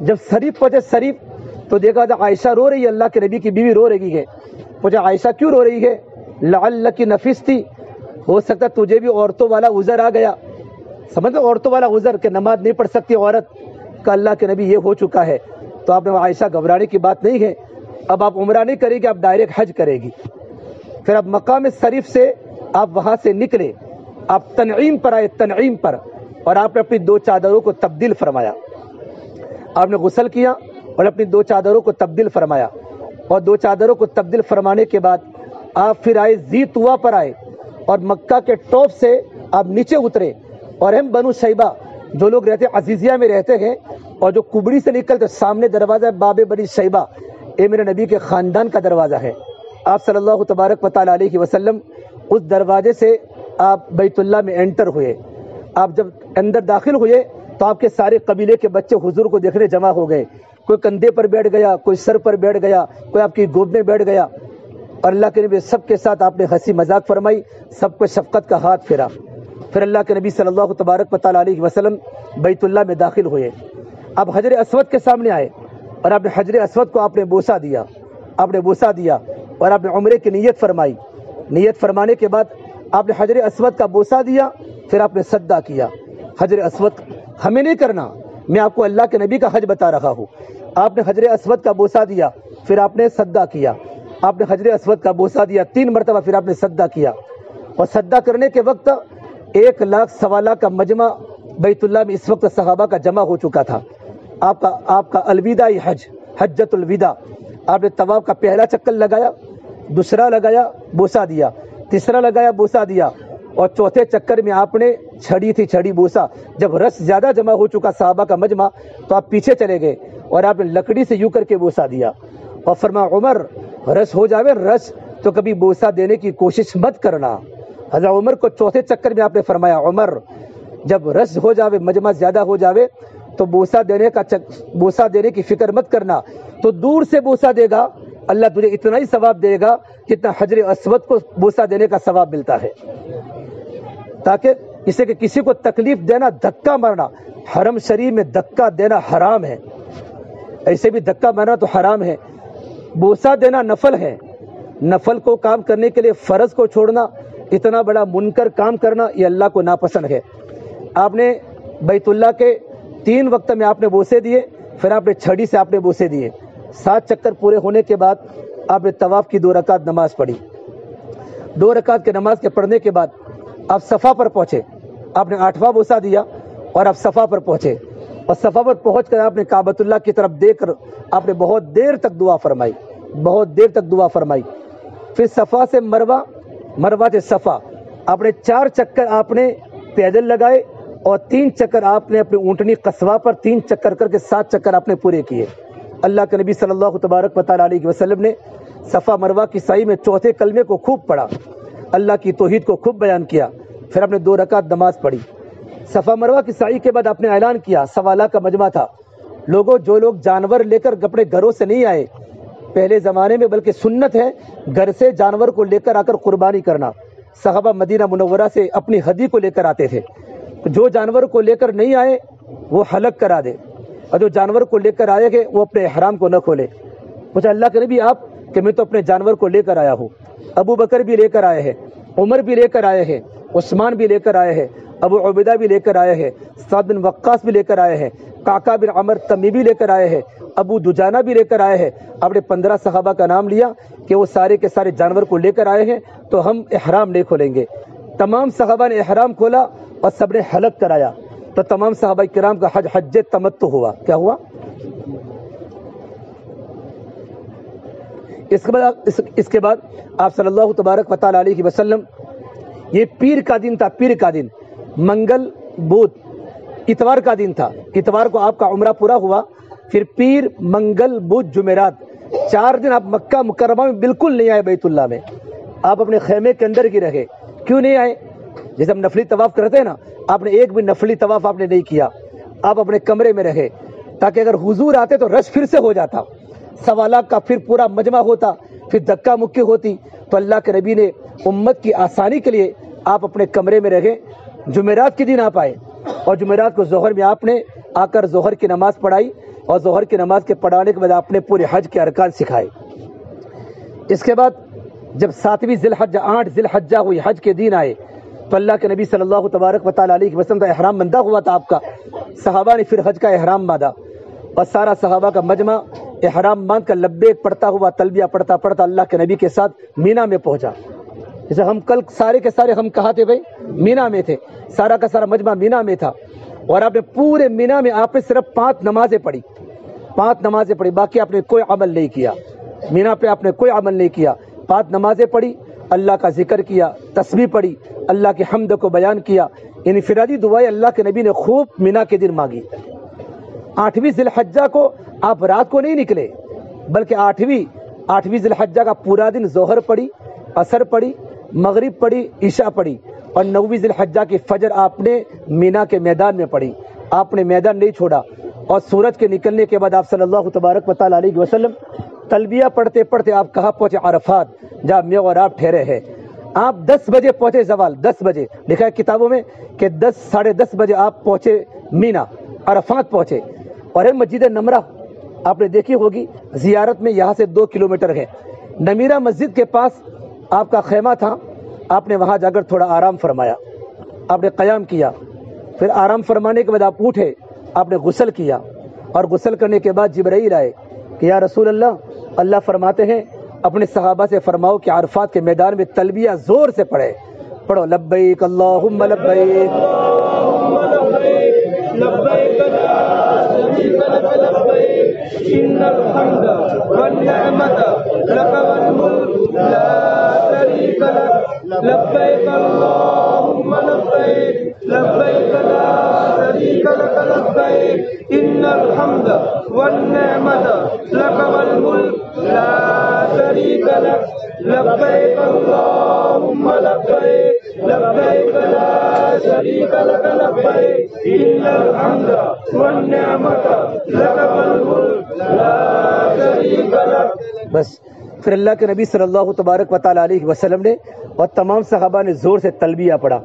جب شریف پہنچے شریف تو دیکھا تھا عائشہ رو رہی ہے، اللہ کے نبی کی بیوی رو رہی ہے، پوچھا عائشہ کیوں رو رہی ہے؟ لعلک نفستی، ہو سکتا تجھے بھی عورتوں والا عذر آ گیا، سمجھ لو عورتوں والا عذر کہ نماز نہیں پڑھ سکتی عورت کا، اللہ کے نبی یہ ہو چکا ہے، تو آپ نے عائشہ گھبرانے کی بات نہیں ہے، اب آپ عمرہ نہیں کرے گی، آپ ڈائریکٹ حج کرے گی۔ پھر اب مقام شریف سے آپ وہاں سے نکلے، آپ تنعیم پر آئے، تنعیم پر، اور آپ نے اپنی 2 چادروں کو تبدیل فرمایا، آپ نے غسل کیا اور اپنی 2 چادروں کو تبدیل فرمایا، اور 2 چادروں کو تبدیل فرمانے کے بعد آپ پھر آئے ذی طویٰ پر آئے، اور مکہ کے ٹاپ سے آپ نیچے اترے، اور ہم بنو شیبہ جو لوگ رہتے عزیزیہ میں رہتے ہیں اور جو کبڑی سے نکلتے سامنے دروازہ ہے باب بنی شیبہ، یہ میرے نبی کے خاندان کا دروازہ ہے۔ آپ صلی اللہ تبارک و تعالیٰ علیہ وسلم اس دروازے سے آپ بیت اللہ میں انٹر ہوئے۔ آپ جب اندر داخل ہوئے تو آپ کے سارے قبیلے کے بچے حضور کو دیکھنے جمع ہو گئے، کوئی کندھے پر بیٹھ گیا، کوئی سر پر بیٹھ گیا، کوئی آپ کی گود میں بیٹھ گیا، اور اللہ کے نبی سب کے ساتھ آپ نے ہنسی مذاق فرمائی، سب کو شفقت کا ہاتھ پھیرا۔ پھر اللہ کے نبی صلی اللہ تبارک و تعالیٰ علیہ وسلم بیت اللہ میں داخل ہوئے۔ آپ حجر اسود کے سامنے آئے اور آپ نے حجر اسود کو آپ نے بوسہ دیا، آپ نے بوسہ دیا اور آپ نے عمرے کی نیت فرمائی۔ نیت فرمانے کے بعد آپ نے حجر اسود کا بوسہ دیا، پھر آپ نے سجدہ کیا۔ حجر اسود ہمیں نہیں کرنا، میں آپ کو اللہ کے نبی کا حج بتا رہا ہوں۔ آپ نے حجر اسود کا بوسہ دیا، پھر آپ نے سجدہ کیا۔ آپ نے حجر اسود کا بوسہ دیا 3 مرتبہ، پھر آپ نے سجدہ کیا۔ اور سجدہ کرنے کے وقت 1 لاکھ سوا لاکھ کا مجمع بیت اللہ میں اس وقت صحابہ کا جمع ہو چکا تھا۔ آپ کا الوداعی حج، حجۃ الوداع، آپ نے طواف کا پہلا چکر لگایا، دوسرا لگایا بوسہ دیا، تیسرا لگایا بوسہ دیا، اور چوتھے چکر میں آپ نے چھڑی بوسہ۔ جب رس زیادہ جمع ہو چکا صحابہ کا مجمع تو آپ پیچھے چلے گئے اور آپ نے لکڑی سے یوں کر کے بوسہ دیا اور فرمایا عمر رس ہو جاوے رس تو کبھی بوسہ دینے کی کوشش مت کرنا۔ حضرت عمر کو چوتھے چکر میں آپ نے فرمایا عمر جب رس ہو جاوے، مجمع زیادہ ہو جاوے تو بوسہ دینے کی فکر مت کرنا، تو دور سے بوسہ دے گا اللہ تجھے اتنا ہی ثواب دے گا جتنا حجر اسود کو بوسہ دینے کا ثواب ملتا ہے۔ تاکہ اسے کہ کسی کو تکلیف دینا، دھکا مارنا، حرم شریف میں دھکا دینا حرام ہے، ایسے بھی دھکا مارنا تو حرام ہے۔ بوسہ دینا نفل ہے، نفل کو کام کرنے کے لیے فرض کو چھوڑنا، اتنا بڑا منکر کام کرنا، یہ اللہ کو ناپسند ہے۔ آپ نے بیت اللہ کے 3 وقت میں آپ نے بوسے دیے، پھر آپ نے چھڑی سے آپ نے بوسے دیے۔ 7 چکر پورے ہونے کے بعد آپ نے طواف کی 2 رکعت نماز پڑھی۔ 2 رکعت کے نماز کے پڑھنے کے بعد آپ صفا پر پہنچے، آپ نے 8واں بوسہ دیا اور آپ صفا پر پہنچے، اور صفا پر پہنچ کر آپ نے کعبۃ اللہ کی طرف دیکھ کر آپ نے بہت دیر تک دعا فرمائی، بہت دیر تک دعا فرمائی۔ پھر صفا سے مروہ، مروہ سے صفا، آپ نے 4 چکر آپ نے پیدل لگائے اور 3 چکر آپ نے اپنی اونٹنی قصوہ پر 3 چکر کر کے 7 چکر آپ نے پورے کیے۔ اللہ کے نبی صلی اللہ تبارک و تعالیٰ علیہ وسلم نے صفا مروہ کی سعی میں چوتھے کلمے کو خوب پڑھا، اللہ کی توحید کو خوب بیان کیا، پھر آپ نے 2 رکعت نماز پڑھی۔ صفا مروہ کی سعی کے بعد آپ نے اعلان کیا، 1.25 لاکھ کا مجمع تھا، جو لوگ جانور لے کر اپنے گھروں سے نہیں آئے پہلے زمانے میں، بلکہ سنت ہے گھر سے جانور کو لے کر آ کر قربانی کرنا۔ صحابہ مدینہ منورہ سے اپنی ہدی کو لے کر آتے تھے، جو جانور کو لے کر نہیں آئے وہ حلق کرا دے، اور جو جانور کو لے کر آئے گے وہ اپنے احرام کو نہ کھولے۔ پوچھا اللہ کے نبی آپ کہ میں تو اپنے جانور کو لے کر آیا ہوں، ابو بکر بھی لے کر آئے ہیں، عمر بھی لے کر آئے ہیں، عثمان بھی لے کر آئے ہیں، ابو عبیدہ بھی لے کر آئے ہیں، سعد بن وقاص بھی لے کر آئے ہیں، قعقاع بن عمر تمیمی لے کر آئے ہیں، ابو دجانہ بھی لے کر آئے ہیں۔ آپ نے 15 صحابہ کا نام لیا کہ وہ سارے کے سارے جانور کو لے کر آئے ہیں، تو ہم احرام نہیں کھولیں گے۔ تمام صحابہ نے احرام کھولا اور سب نے حلق کرایا، تو تمام صحابہ کرام کا حج حج تمتع ہوا۔ کیا ہوا؟ اس کے بعد آپ صلی اللہ تبارک و تعالیٰ علیہ وسلم، یہ پیر کا دن تھا، پیر کا دن، منگل بدھ اتوار کا دن تھا، اتوار کو آپ کا عمرہ پورا ہوا، پھر پیر منگل بدھ جمعرات 4 دن آپ مکہ مکرمہ میں بالکل نہیں آئے، بیت اللہ میں آپ اپنے خیمے کے اندر ہی رہے۔ کیوں نہیں آئے؟ جیسے ہم نفلی طواف کرتے ہیں نا، آپ نے ایک بھی نفلی طواف آپ نے نہیں کیا، آپ اپنے کمرے میں رہے، تاکہ اگر حضور آتے تو رش پھر سے ہو جاتا، 1.25 لاکھ کا پھر پورا مجمع ہوتا، پھر دھکا مکی ہوتی۔ تو اللہ کے نبی نے امت کی آسانی کے لیے آپ اپنے کمرے میں رہے۔ جمعرات کے دن آپ آئے، اور جمعرات کو ظہر میں آپ نے آ کر ظہر کی نماز پڑھائی، اور ظہر کی نماز کے پڑھانے کے بعد آپ نے پورے حج کے ارکان سکھائے۔ اس کے بعد جب 7ویں ذی الحجہ 8 ذی الحجہ ہوئی، حج کے دن آئے، تو اللہ کے نبی صلی اللہ تبارک و تعالیٰ علیہ وسلم کا احرام بندہ ہوا تھا آپ کا، صحابہ نے پھر حج کا احرام باندھا، اور سارا صحابہ کا مجمع احرام باندھ کر لبیک پڑھتا ہوا، تلبیہ پڑھتا پڑھتا اللہ کے نبی کے ساتھ مینا میں پہنچا۔ جیسے ہم کل سارے کے سارے ہم کہاں تھے بھائی؟ مینا میں تھے، سارا کا سارا مجمع مینا میں تھا، اور آپ نے پورے مینا میں آپ نے صرف 5 نمازیں پڑھی، 5 نمازیں پڑھی، باقی آپ نے کوئی عمل نہیں کیا، مینا پہ آپ نے کوئی عمل نہیں کیا، 5 نمازیں پڑھی، اللہ کا ذکر کیا، تسبیح پڑھی، اللہ کی حمد کو بیان کیا۔ انفرادی دعائیں اللہ کے نبی نے خوب مینا کے دن مانگی۔ 8ویں ذی الحجہ کو آپ رات کو نہیں نکلے، بلکہ 8ویں ذی الحجہ کا پورا دن ظہر پڑھی، عصر پڑھی، مغرب پڑھی، عشاء پڑھی، اور 9ویں ذی الحجہ کی فجر آپ نے مینا کے میدان میں پڑھی۔ آپ نے میدان نہیں چھوڑا، اور سورج کے نکلنے کے بعد آپ صلی اللہ تبارک و تعالیٰ علیہ وسلم تلبیہ پڑھتے پڑھتے آپ کہاں پہنچے؟ عرفات، جہاں میں اور آپ ٹھہرے ہیں۔ آپ 10 بجے پہنچے، زوال 10 بجے لکھا ہے کتابوں میں کہ 10 بجے آپ پہنچے مینا، عرفات پہنچے۔ اور ہے مسجد نمرہ، آپ نے دیکھی ہوگی، زیارت میں یہاں سے 2 کلومیٹر ہے۔ نمیرہ مسجد کے پاس آپ کا خیمہ تھا، آپ نے وہاں جا کر تھوڑا آرام فرمایا، آپ نے قیام کیا، پھر آرام فرمانے کے بعد آپ اٹھے، آپ نے غسل کیا، اور غسل کرنے کے بعد جبرائیل آئے کہ یا رسول اللہ فرماتے ہیں اپنے صحابہ سے فرماؤ کہ عرفات کے میدان میں تلبیہ زور سے پڑھے، پڑھو لبیک اللہم لبیک لبیک لا شریک لک لبیک ان الحمد والنعمت لک والملک لا شریک لک لبیک اللہم لبیک لبیک لا شریک لک لبیک ان الحمد والنعمت لک والملک لا شریک لک لبیک اللہم لبیک لبیک لا شریک لک لبیک ان الحمد والنعمت لک والملک لا شریک لک۔ بس پھر اللہ کے نبی صلی اللہ تبارک و تعالیٰ علیہ وسلم نے اور تمام صحابہ نے زور سے تلبیہ پڑھا۔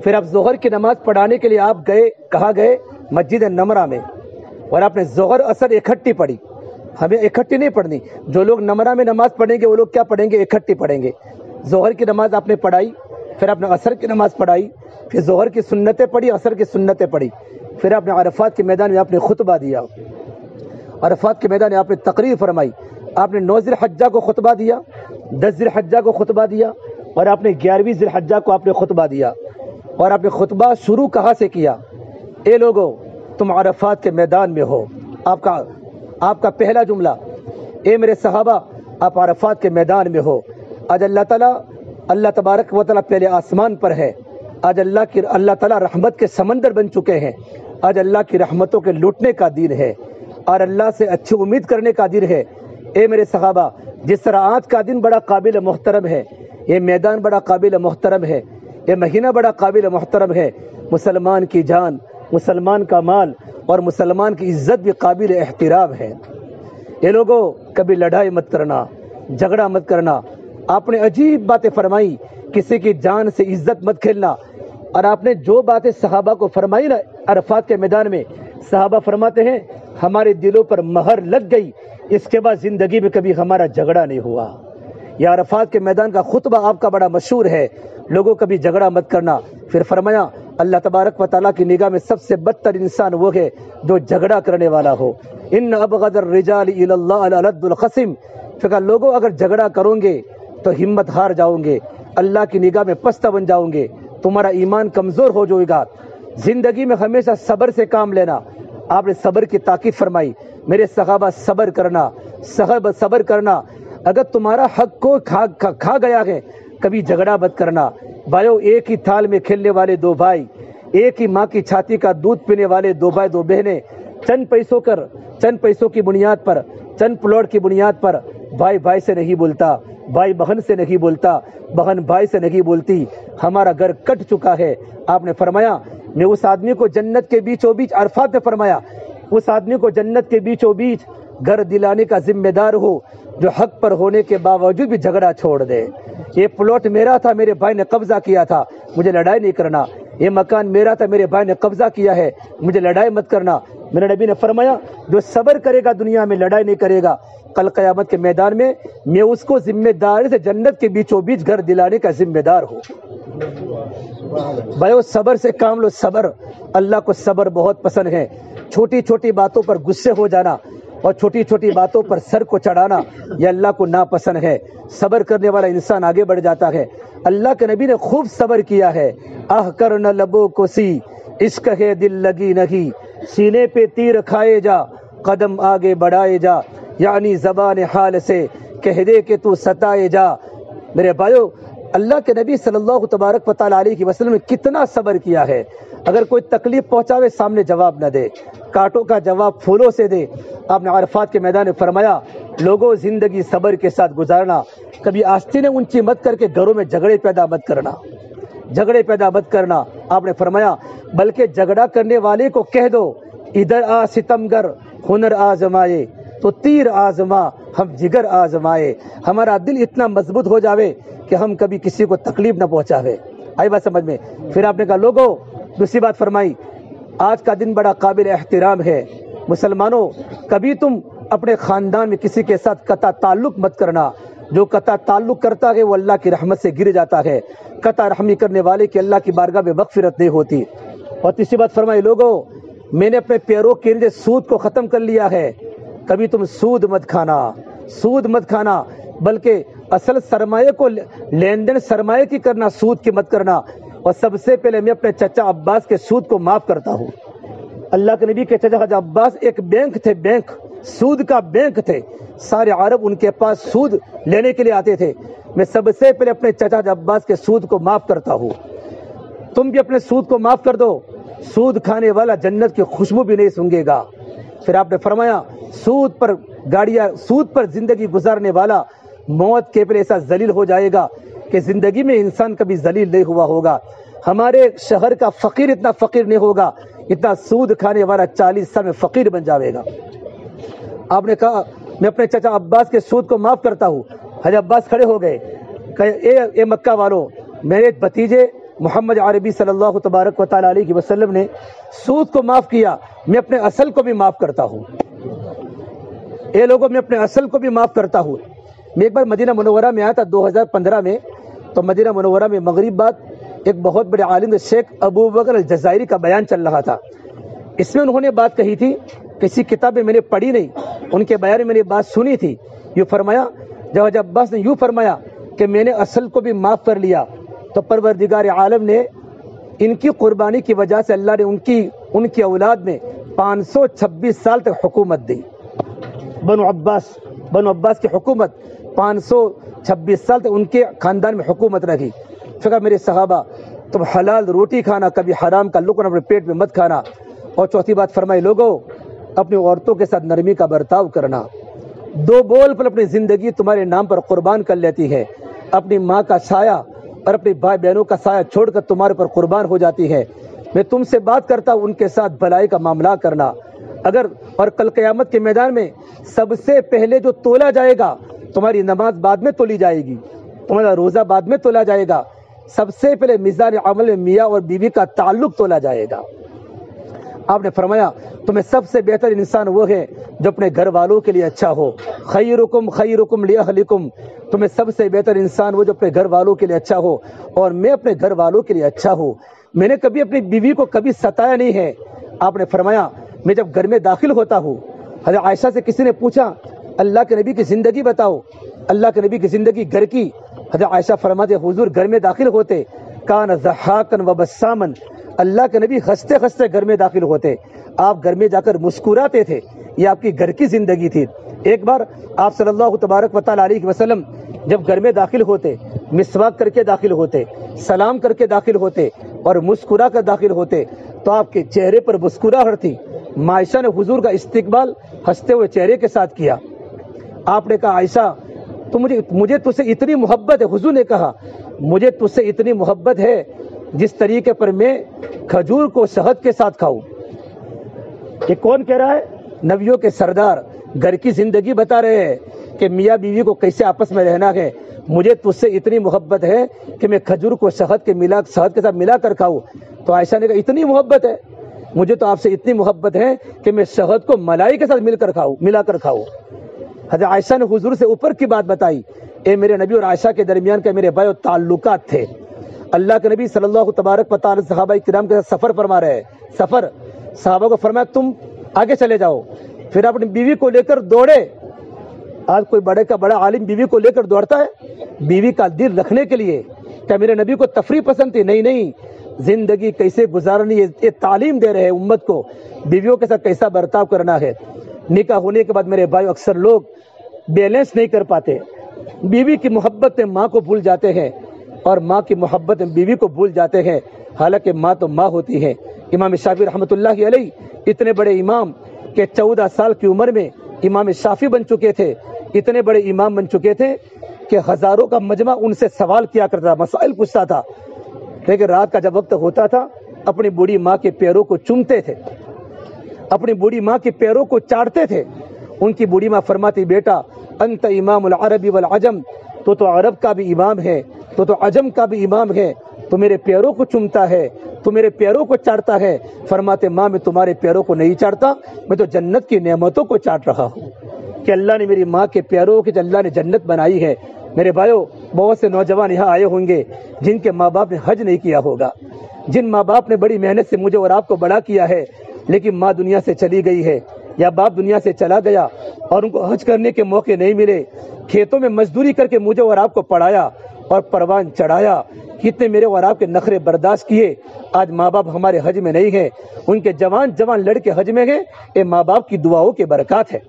پھر اب ظہر کی نماز پڑھانے کے لیے آپ گئے، کہاں گئے؟ مسجد نمرہ میں، اور آپ نے ظہر اثر اکٹھی پڑھی۔ ہمیں اکٹھی نہیں پڑھنی، جو لوگ نمرہ میں نماز پڑھیں گے وہ لوگ کیا پڑھیں گے؟ اکٹھی پڑھیں گے۔ ظہر کی نماز آپ نے پڑھائی، پھر آپ نے عصر کی نماز پڑھائی، پھر ظہر کی سنتیں پڑھی، عصر کی سنتیں پڑھی، پھر آپ نے عرفات کے میدان میں آپ نے خطبہ دیا، عرفات کے میدان میں آپ نے تقریر فرمائی۔ آپ نے 9 ذی الحجہ کو خطبہ دیا، 10 ذی الحجہ کو خطبہ دیا، اور آپ نے 11ویں ذی الحجہ کو آپ نے خطبہ دیا۔ اور آپ نے خطبہ شروع کہاں سے کیا؟ اے لوگو تم عرفات کے میدان میں ہو، آپ کا پہلا جملہ، اے میرے صحابہ آپ عرفات کے میدان میں ہو۔ آج اللہ تبارک و تعالیٰ پہلے آسمان پر ہے، آج اللہ تعالیٰ رحمت کے سمندر بن چکے ہیں، آج اللہ کی رحمتوں کے لوٹنے کا دن ہے، اور اللہ سے اچھی امید کرنے کا دن ہے۔ اے میرے صحابہ، جس طرح آج کا دن بڑا قابل محترم ہے، یہ میدان بڑا قابل محترم ہے، یہ مہینہ بڑا قابل محترم ہے، مسلمان کی جان، مسلمان کا مال اور مسلمان کی عزت بھی قابل احترام ہے۔ یہ لوگوں کبھی لڑائی مت کرنا، جھگڑا مت کرنا۔ آپ نے عجیب باتیں فرمائی، کسی کی جان سے عزت مت کھیلنا۔ اور آپ نے جو باتیں صحابہ کو فرمائی نا عرفات کے میدان میں، صحابہ فرماتے ہیں ہمارے دلوں پر مہر لگ گئی، اس کے بعد زندگی میں کبھی ہمارا جھگڑا نہیں ہوا۔ یہ عرفات کے میدان کا خطبہ آپ کا بڑا مشہور ہے، لوگوں کبھی جھگڑا مت کرنا۔ پھر فرمایا اللہ تبارک و تعالیٰ کی نگاہ میں سب سے بدتر انسان وہ ہے جو جھگڑا کرنے والا ہو۔ ان ابغض الرجال الی اللہ الالد الخصم، پھر لوگوں اگر جھگڑا کرو گے تو ہمت ہار جاؤ گے، اللہ کی نگاہ میں پستہ بن جاؤ گے، تمہارا ایمان کمزور ہو جائے گا۔ زندگی میں ہمیشہ صبر سے کام لینا۔ آپ نے صبر کی تاکید فرمائی، میرے صحابہ صبر کرنا، اگر تمہارا حق کو کھا گیا ہے کبھی جھگڑا مت کرنا۔ بھائیو، ایک ہی تھال میں کھیلنے والے 2 بھائی، ایک ہی ماں کی چھاتی کا دودھ پینے والے 2 بھائی 2 بہنیں، چند پیسوں کی بنیاد پر، چند پلاٹ کی بنیاد پر بھائی بھائی سے نہیں بولتا، بھائی بہن سے نہیں بولتا، بہن بھائی سے نہیں بولتی، ہمارا گھر کٹ چکا ہے۔ آپ نے فرمایا میں اس آدمی کو جنت کے بیچوں بیچ، عرفات میں فرمایا اس آدمی کو جنت کے بیچوں بیچ گھر دلانے کا ذمہ دار ہو جو حق پر ہونے کے باوجود بھی جھگڑا چھوڑ دے۔ یہ پلاٹ میرا تھا، میرے بھائی نے قبضہ کیا تھا، مجھے لڑائی نہیں کرنا۔ یہ مکان میرا تھا، میرے بھائی نے قبضہ کیا ہے، مجھے لڑائی مت کرنا۔ میرے نبی نے فرمایا جو صبر کرے گا دنیا میں لڑائی نہیں کرے گا، کل قیامت کے میدان میں میں اس کو ذمہ داری سے جنت کے بیچوں بیچ گھر دلانے کا ذمہ دار ہوں۔ بھائیو صبر سے کام لو، صبر، اللہ کو صبر بہت پسند ہے۔ چھوٹی چھوٹی باتوں پر غصے ہو جانا اور چھوٹی چھوٹی باتوں پر سر کو چڑھانا یہ اللہ کو ناپسند ہے۔ صبر کرنے والا انسان آگے بڑھ جاتا ہے۔ اللہ کے نبی نے خوب صبر کیا ہے۔ آہ کر نہ لبوں کو سی، عشق ہے دل لگی نہیں، سینے پہ تیر کھائے جا، قدم آگے بڑھائے جا، یعنی زبان حال سے کہہ دے کہ تو ستائے جا۔ میرے بھائیو، اللہ کے نبی صلی اللہ تبارک و تعالیٰ علیہ وسلم نے کتنا صبر کیا ہے. اگر کوئی تکلیف پہنچاوے سامنے جواب نہ دے, کانٹوں کا جواب پھولوں سے دے. آپ نے عرفات کے میدان میں فرمایا لوگوں زندگی صبر کے ساتھ گزارنا, کبھی آستینیں اونچی مت کر کے گھروں میں جھگڑے پیدا مت کرنا, جھگڑے پیدا مت کرنا. آپ نے فرمایا بلکہ جھگڑا کرنے والے کو کہہ دو ادھر آ ستمگر ہنر آزمائے تو تیر آزما ہم جگر آزمائے. ہمارا دل اتنا مضبوط ہو جاوے کہ ہم کبھی کسی کو تکلیف نہ پہنچاوے. آئی بات سمجھ میں؟ پھر آپ نے کہا لوگوں دوسری بات فرمائی, آج کا دن بڑا قابل احترام ہے. مسلمانوں کبھی تم اپنے خاندان میں کسی کے ساتھ قطع تعلق مت کرنا. جو قطع تعلق کرتا ہے وہ اللہ کی رحمت سے گر جاتا ہے. قطع رحمی کرنے والے کی اللہ کی بارگاہ میں مغفرت نہیں ہوتی. اور تیسری بات فرمائی لوگوں میں نے اپنے پیروں کے نیچے سود کو ختم کر لیا ہے. کبھی تم سود مت کھانا, سود مت کھانا, بلکہ اصل سرمایہ کو لین دین سرمایہ کی کرنا, سود کی مت کرنا. اور سب سے پہلے میں اپنے چچا عباس کے سود کو معاف کرتا ہوں. اللہ کے نبی کے چچا خواجہ عباس ایک بینک تھے, بینک سود کا بینک تھے. سارے عرب ان کے پاس سود لینے کے لیے آتے تھے. میں سب سے پہلے اپنے چچا عباس کے سود کو معاف کرتا ہوں. تم بھی اپنے سود کو معاف کر دو, سود کھانے والا جنت کی خوشبو بھی نہیں سونگے گا. پھر آپ نے فرمایا سود پر گاڑیاں, سود پر زندگی گزارنے والا موت کے پہلے ایسا ذلیل ہو جائے گا کہ زندگی میں انسان کبھی ذلیل نہیں ہوا ہوگا. ہمارے شہر کا فقیر اتنا فقیر نہیں ہوگا اتنا سود کھانے والا 40 سال میں فقیر بن جاوے گا. آپ نے کہا میں اپنے چچا عباس کے سود کو معاف کرتا ہوں. حضرت عباس کھڑے ہو گئے کہ اے مکہ والوں, میرے بھتیجے محمد عربی صلی اللہ تبارک و تعالیٰ علیہ وسلم نے سود کو معاف کیا, میں اپنے اصل کو بھی معاف کرتا ہوں. اے لوگوں میں اپنے اصل کو بھی معاف کرتا ہوں. میں ایک بار مدینہ منورہ میں آیا تھا 2015 میں. تو مدینہ منورہ میں مغرب بعد ایک بہت بڑے عالم شیخ ابو بکر الجزائری کا بیان چل رہا تھا. اس میں انہوں نے بات کہی تھی, کسی کتاب میں نے پڑھی نہیں, ان کے بیان میں میں نے بات سنی تھی. یوں فرمایا, جب عباس نے یوں فرمایا کہ میں نے اصل کو بھی معاف کر لیا, تو پروردگار عالم نے ان کی قربانی کی وجہ سے اللہ نے ان کی اولاد میں 526 سال تک حکومت دی. بنو عباس کی حکومت 526 سال تک ان کے خاندان میں حکومت رہی. فکر میرے صحابہ تم حلال روٹی کھانا, کبھی حرام کا لقمہ اپنے پیٹ میں مت کھانا. اور چوتھی بات فرمائی لوگوں اپنی عورتوں کے ساتھ نرمی کا برتاؤ کرنا. 2 بول پر اپنی زندگی تمہارے نام پر قربان کر لیتی ہے. اپنی ماں کا سایہ اور اپنی بھائی بہنوں کا سایہ چھوڑ کر تمہارے پر قربان ہو جاتی ہے. میں تم سے بات کرتا ہوں ان کے ساتھ بھلائی کا معاملہ کرنا. اور کل قیامت کے میدان میں سب سے پہلے جو تولا جائے گا, تمہاری نماز بعد میں تولی جائے گی, تمہارا روزہ بعد میں تولا جائے گا. سب سے پہلے میزان عمل میں میاں اور بیوی کا تعلق تولا جائے گا. آپ نے فرمایا تمہیں سب سے بہتر انسان وہ ہے جو اپنے گھر والوں کے لیے اچھا ہو. خیرکم لاہلکم, تمہیں سب سے بہتر انسان وہ جو اپنے گھر والوں کے لیے اچھا ہو, اور میں اپنے گھر والوں کے لیے اچھا ہوں. میں نے کبھی اپنی بیوی کو کبھی ستایا نہیں ہے. آپ نے فرمایا میں جب گھر میں داخل ہوتا ہوں, حضرت عائشہ سے کسی نے پوچھا اللہ کے نبی کی زندگی بتاؤ, اللہ کے نبی کی زندگی گھر کی. حضرت عائشہ فرماتے حضور گھر میں داخل ہوتے کان ضحاکن و بسامن, اللہ کے نبی ہنستے ہنستے گھر میں داخل ہوتے, آپ گھر میں جا کر مسکراتے تھے. یہ آپ کی گھر کی زندگی تھی. ایک بار آپ صلی اللہ تبارک و تعالیٰ علیہ وسلم جب گھر میں داخل ہوتے, مسواک کر کے داخل ہوتے, سلام کر کے داخل ہوتے اور مسکرا کر داخل ہوتے, تو آپ کے چہرے پر مسکراہٹ تھی. عائشہ نے حضور کا استقبال ہنستے ہوئے چہرے کے ساتھ کیا. آپ نے کہا عائشہ تو مجھے تجھ سے اتنی محبت ہے. حضور نے کہا مجھے تجھ سے اتنی محبت ہے جس طریقے پر میں کھجور کو شہد کے ساتھ کھاؤں. یہ کون کہہ رہا ہے؟ نبیوں کے سردار گھر کی زندگی بتا رہے ہیں کہ میاں بیوی کو کیسے آپس میں رہنا ہے. مجھے تجھ سے اتنی محبت ہے کہ میں کھجور کو شہد کے ساتھ ملا کر کھاؤں. تو عائشہ نے کہا اتنی محبت ہے, مجھے تو آپ سے اتنی محبت ہے کہ میں شہد کو ملائی کے ساتھ ملا کر کھاؤں. حضرت عائشہ نے حضور سے اوپر کی بات بتائی. اے میرے نبی اور عائشہ کے درمیان کے میرے بھائی تعلقات تھے. اللہ کے نبی صلی اللہ تبارک و تعالی صحابہ کرام کے ساتھ سفر فرما رہے ہیں. سفر, صحابہ کو فرمایا تم آگے چلے جاؤ. پھر اپنی بیوی کو لے کر دوڑے. آج کوئی بڑے کا بڑا عالم بیوی کو لے کر دوڑتا ہے بیوی کا دل رکھنے کے لیے. کیا میرے نبی کو تفریح پسند تھی؟ نہیں, زندگی کیسے گزارنی ہے یہ تعلیم دے رہے ہیں امت کو, بیویوں کے ساتھ کیسا برتاؤ کرنا ہے. نکاح ہونے کے بعد میرے بھائی اکثر لوگ بیلنس نہیں کر پاتے, بیوی کی محبت میں ماں کو بھول جاتے ہیں. اور ماں کی محبت میں بیوی کو بھول جاتے ہیں، حالانکہ ماں تو ماں ہوتی ہے۔ امام شافعی رحمۃ اللہ علیہ اتنے بڑے امام کہ 14 سال کی عمر میں امام شافعی بن چکے تھے، اتنے بڑے امام بن چکے تھے کہ ہزاروں کا مجمع ان سے سوال کیا کرتا، مسائل پوچھتا تھا، لیکن رات کا جب وقت ہوتا تھا اپنی بوڑھی ماں کے پیروں کو چومتے تھے، اپنی بوڑھی ماں کے پیروں کو چاٹتے تھے۔ ان کی بوڑھی ماں فرماتی، بیٹا انت امام العربی والعجم، تو عرب کا بھی امام ہے، تو عجم کا بھی امام ہے، تو میرے پیروں کو چومتا ہے، تو میرے پیروں کو چاٹتا ہے۔ فرماتے ماں میں تمہارے پیروں کو نہیں چاٹتا، میں تو جنت کی نعمتوں کو چاٹ رہا ہوں کہ اللہ نے میری ماں کے پیروں کی اللہ نے جنت بنائی ہے۔ میرے بھائیو، بہت سے نوجوان یہاں آئے ہوں گے جن کے ماں باپ نے حج نہیں کیا ہوگا، جن ماں باپ نے بڑی محنت سے مجھے اور آپ کو بڑا کیا ہے، لیکن ماں دنیا سے چلی گئی ہے یا باپ دنیا سے چلا گیا اور ان کو حج کرنے کے موقع نہیں ملے، کھیتوں میں مزدوری کر کے مجھے اور آپ کو پڑھایا اور پروان چڑھایا، کتنے میرے اور آپ کے نخرے برداشت کیے۔ آج ماں باپ ہمارے حج میں نہیں ہیں، ان کے جوان جوان لڑکے حج میں ہیں، یہ ماں باپ کی دعاؤں کے برکات ہے۔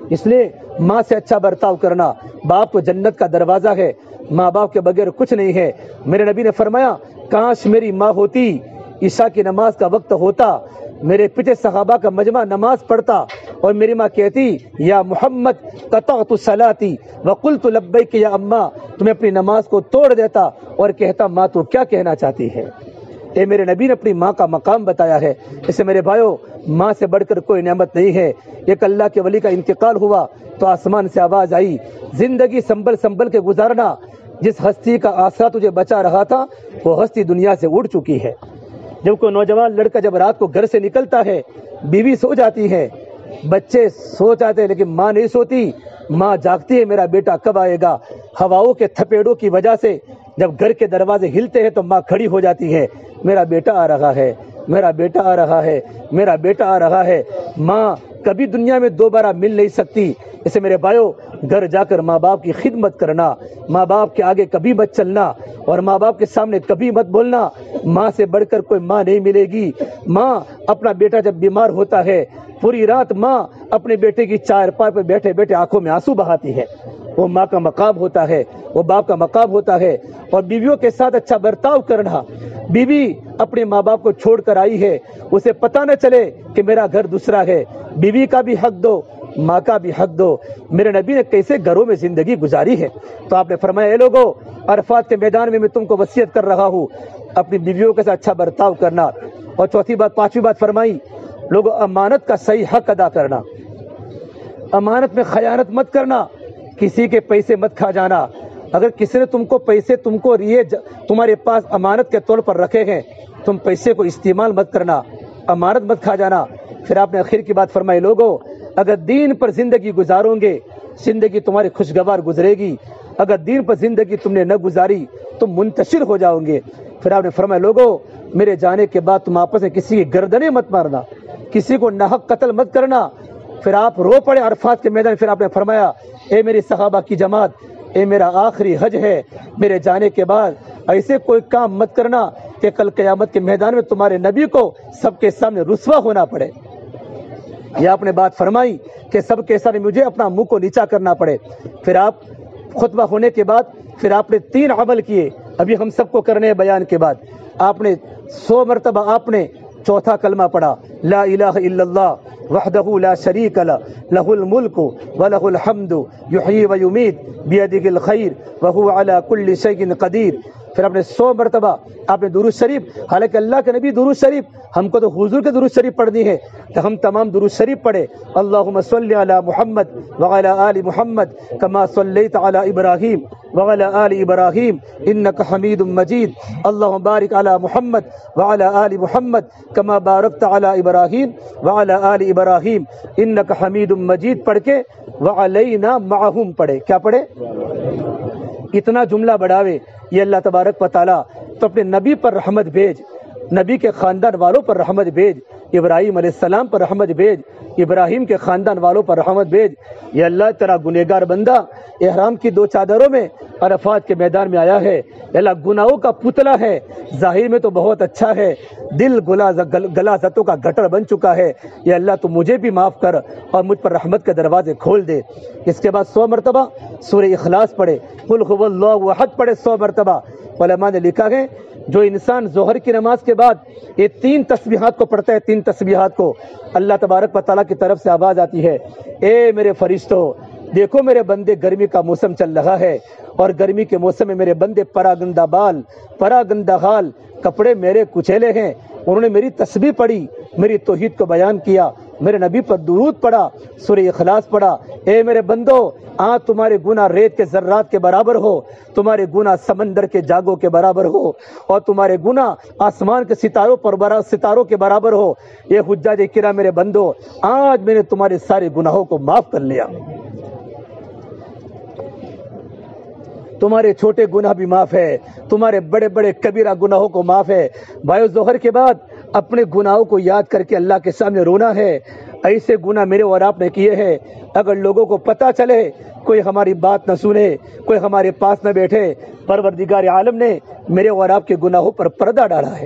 اس لیے ماں سے اچھا برتاؤ کرنا، باپ تو جنت کا دروازہ ہے، ماں باپ کے بغیر کچھ نہیں ہے۔ میرے نبی نے فرمایا، کاش میری ماں ہوتی، عشاء کی نماز کا وقت ہوتا، میرے پیچھے صحابہ کا مجمع نماز پڑھتا اور میری ماں کہتی، یا محمد قطعت صلاتی وقلت لبیک یا اماں، تمہیں اپنی نماز کو توڑ دیتا اور کہتا، ماں تو کیا کہنا چاہتی ہے۔ اے میرے نبی نے اپنی ماں کا مقام بتایا ہے۔ اسے میرے بھائیو، ماں سے بڑھ کر کوئی نعمت نہیں ہے۔ ایک اللہ کے ولی کا انتقال ہوا تو آسمان سے آواز آئی، زندگی سنبھل سنبھل کے گزارنا، جس ہستی کا آسرا تجھے بچا رہا تھا وہ ہستی دنیا سے اڑ چکی ہے۔ جب کوئی نوجوان لڑکا جب رات کو گھر سے نکلتا ہے، بیوی سو جاتی ہے، بچے سو جاتے ہیں، لیکن ماں نہیں سوتی، ماں جاگتی ہے، میرا بیٹا کب آئے گا۔ ہواؤں کے تھپیڑوں کی وجہ سے جب گھر کے دروازے ہلتے ہیں تو ماں کھڑی ہو جاتی ہے، میرا بیٹا آ رہا ہے، میرا بیٹا آ رہا ہے، میرا بیٹا آ رہا ہے۔ ماں کبھی دنیا میں دوبارہ مل نہیں سکتی۔ اسے میرے بھائیو، گھر جا کر ماں باپ کی خدمت کرنا، ماں باپ کے آگے کبھی مت چلنا اور ماں باپ کے سامنے کبھی مت بولنا۔ ماں سے بڑھ کر کوئی ماں نہیں ملے گی۔ ماں اپنا بیٹا جب بیمار ہوتا ہے، پوری رات ماں اپنے بیٹے کی چارپائی پہ بیٹھے بیٹھے آنکھوں میں آنسو بہاتی ہے۔ وہ ماں کا مقام ہوتا ہے، وہ باپ کا مقام ہوتا ہے۔ اور بیویوں کے ساتھ اچھا برتاؤ کرنا، بیوی اپنے ماں باپ کو چھوڑ کر آئی ہے، اسے پتہ نہ چلے کہ میرا گھر دوسرا ہے۔ بیوی کا بھی حق دو، ماں کا بھی حق دو۔ میرے نبی نے کیسے گھروں میں زندگی گزاری ہے، تو آپ نے فرمایا، اے لوگو، عرفات کے میدان میں تم کو وصیت کر رہا ہوں، اپنی بیویوں کے ساتھ اچھا برتاؤ کرنا۔ اور چوتھی بات، پانچویں بات فرمائی، لوگوں امانت کا صحیح حق ادا کرنا، امانت میں خیانت مت کرنا، کسی کے پیسے مت کھا جانا۔ اگر کسی نے تم کو پیسے تم کو تمہارے پاس امانت کے طور پر رکھے ہیں، تم پیسے کو استعمال مت کرنا، امانت مت کھا جانا۔ پھر آپ نے آخر کی بات فرمائی، لوگوں اگر دین پر زندگی گزارو گے، زندگی تمہاری خوشگوار گزرے گی، اگر دین پر زندگی تم نے نہ گزاری تم منتشر ہو جاؤ گے۔ پھر آپ نے فرمایا، لوگوں میرے جانے کے بعد تم آپس میں کسی کی گردنیں مت مارنا، کسی کو ناحق قتل مت کرنا۔ پھر آپ رو پڑے عرفات کے میدان۔ پھر آپ نے فرمایا، اے میری صحابہ کی جماعت، اے میرا آخری حج ہے، میرے جانے کے بعد ایسے کوئی کام مت کرنا کہ کل قیامت کے میدان میں تمہارے نبی کو سب کے سامنے رسوا ہونا پڑے۔ یہ آپ نے بات فرمائی کہ سب کے سامنے مجھے اپنا منہ کو نیچا کرنا پڑے۔ پھر آپ خطبہ ہونے کے بعد پھر آپ نے 3 عمل کیے، ابھی ہم سب کو کرنے ہیں بیان کے بعد۔ آپ نے 100 مرتبہ آپ نے چوتھا کلمہ پڑھا، لا الہ الا اللہ وحدہ لا شریک لہ، لہ الملک ولہ الحمد یحیی و یمیت بیدہ الخیر وہو علی کل شیء قدیر۔ پھر آپ نے 100 مرتبہ آپ نے درود شریف، حالانکہ اللہ کے نبی درود شریف، ہم کو تو حضور کے درود شریف پڑھنی ہے تو ہم تمام درود شریف پڑھے، اللہم صلی علی محمد وعلی آل محمد کما صلیت علی ابراہیم وعلی آل ابراہیم انک حمید مجید، اللہم بارک علی محمد وعلی آل محمد کما بارکت علی ابراہیم وعلی آل ابراہیم انک حمید مجید پڑھ کے وعلینا معہم پڑھے۔ کیا پڑھے؟ اتنا جملہ بڑھاوے یہ اللہ تبارک و تعالی تو اپنے نبی پر رحمت بھیج، نبی کے خاندان والوں پر رحمت بھیج، ابراہیم علیہ السلام پر رحمت بھیج، ابراہیم کے خاندان والوں پر رحمت بھیج۔ یا اللہ تیرا گنہگار بندہ احرام کی 2 چادروں میں عرفات کے میدان میں آیا ہے، یا اللہ گناہوں کا پتلا ہے، ظاہر میں تو بہت اچھا ہے، دل غلاظتوں کا گٹر بن چکا ہے۔ یا اللہ تو مجھے بھی معاف کر اور مجھ پر رحمت کے دروازے کھول دے۔ اس کے بعد 100 مرتبہ سورہ اخلاص پڑھے، قل هو اللہ احد پڑھے 100 مرتبہ۔ علماء نے لکھا ہے جو انسان ظہر کی نماز کے بعد یہ 3 تسبیحات کو پڑھتا ہے، 3 تسبیحات کو، اللہ تبارک و تعالیٰ کی طرف سے آواز آتی ہے، اے میرے فرشتوں دیکھو میرے بندے گرمی کا موسم چل رہا ہے، اور گرمی کے موسم میں میرے بندے پراگندہ بال پراگندہ حال کپڑے میرے کچیلے ہیں، انہوں نے میری تسبیح پڑھی، میری توحید کو بیان کیا، میرے نبی پر درود پڑھا، سورہ اخلاص پڑھا۔ اے میرے بندو آج تمہارے گناہ ریت کے ذرات کے برابر ہو، تمہارے گناہ سمندر کے جاگوں کے برابر ہو، اور تمہارے گناہ آسمان کے ستاروں کے برابر ہو۔ یہ حجاج کرام میرے بندو آج میں نے تمہارے سارے گناہوں کو معاف کر لیا، تمہارے چھوٹے گناہ بھی معاف ہے، تمہارے بڑے بڑے کبیرہ گناہوں کو معاف ہے۔ بھائیو ظہر کے بعد اپنے گناہوں کو یاد کر کے اللہ کے سامنے رونا ہے۔ ایسے گناہ میرے اور آپ نے کیے ہیں، اگر لوگوں کو پتہ چلے، کوئی ہماری بات نہ سنے، کوئی ہمارے پاس نہ بیٹھے، پروردگار عالم نے میرے اور آپ کے گناہوں پر پردہ ڈالا ہے،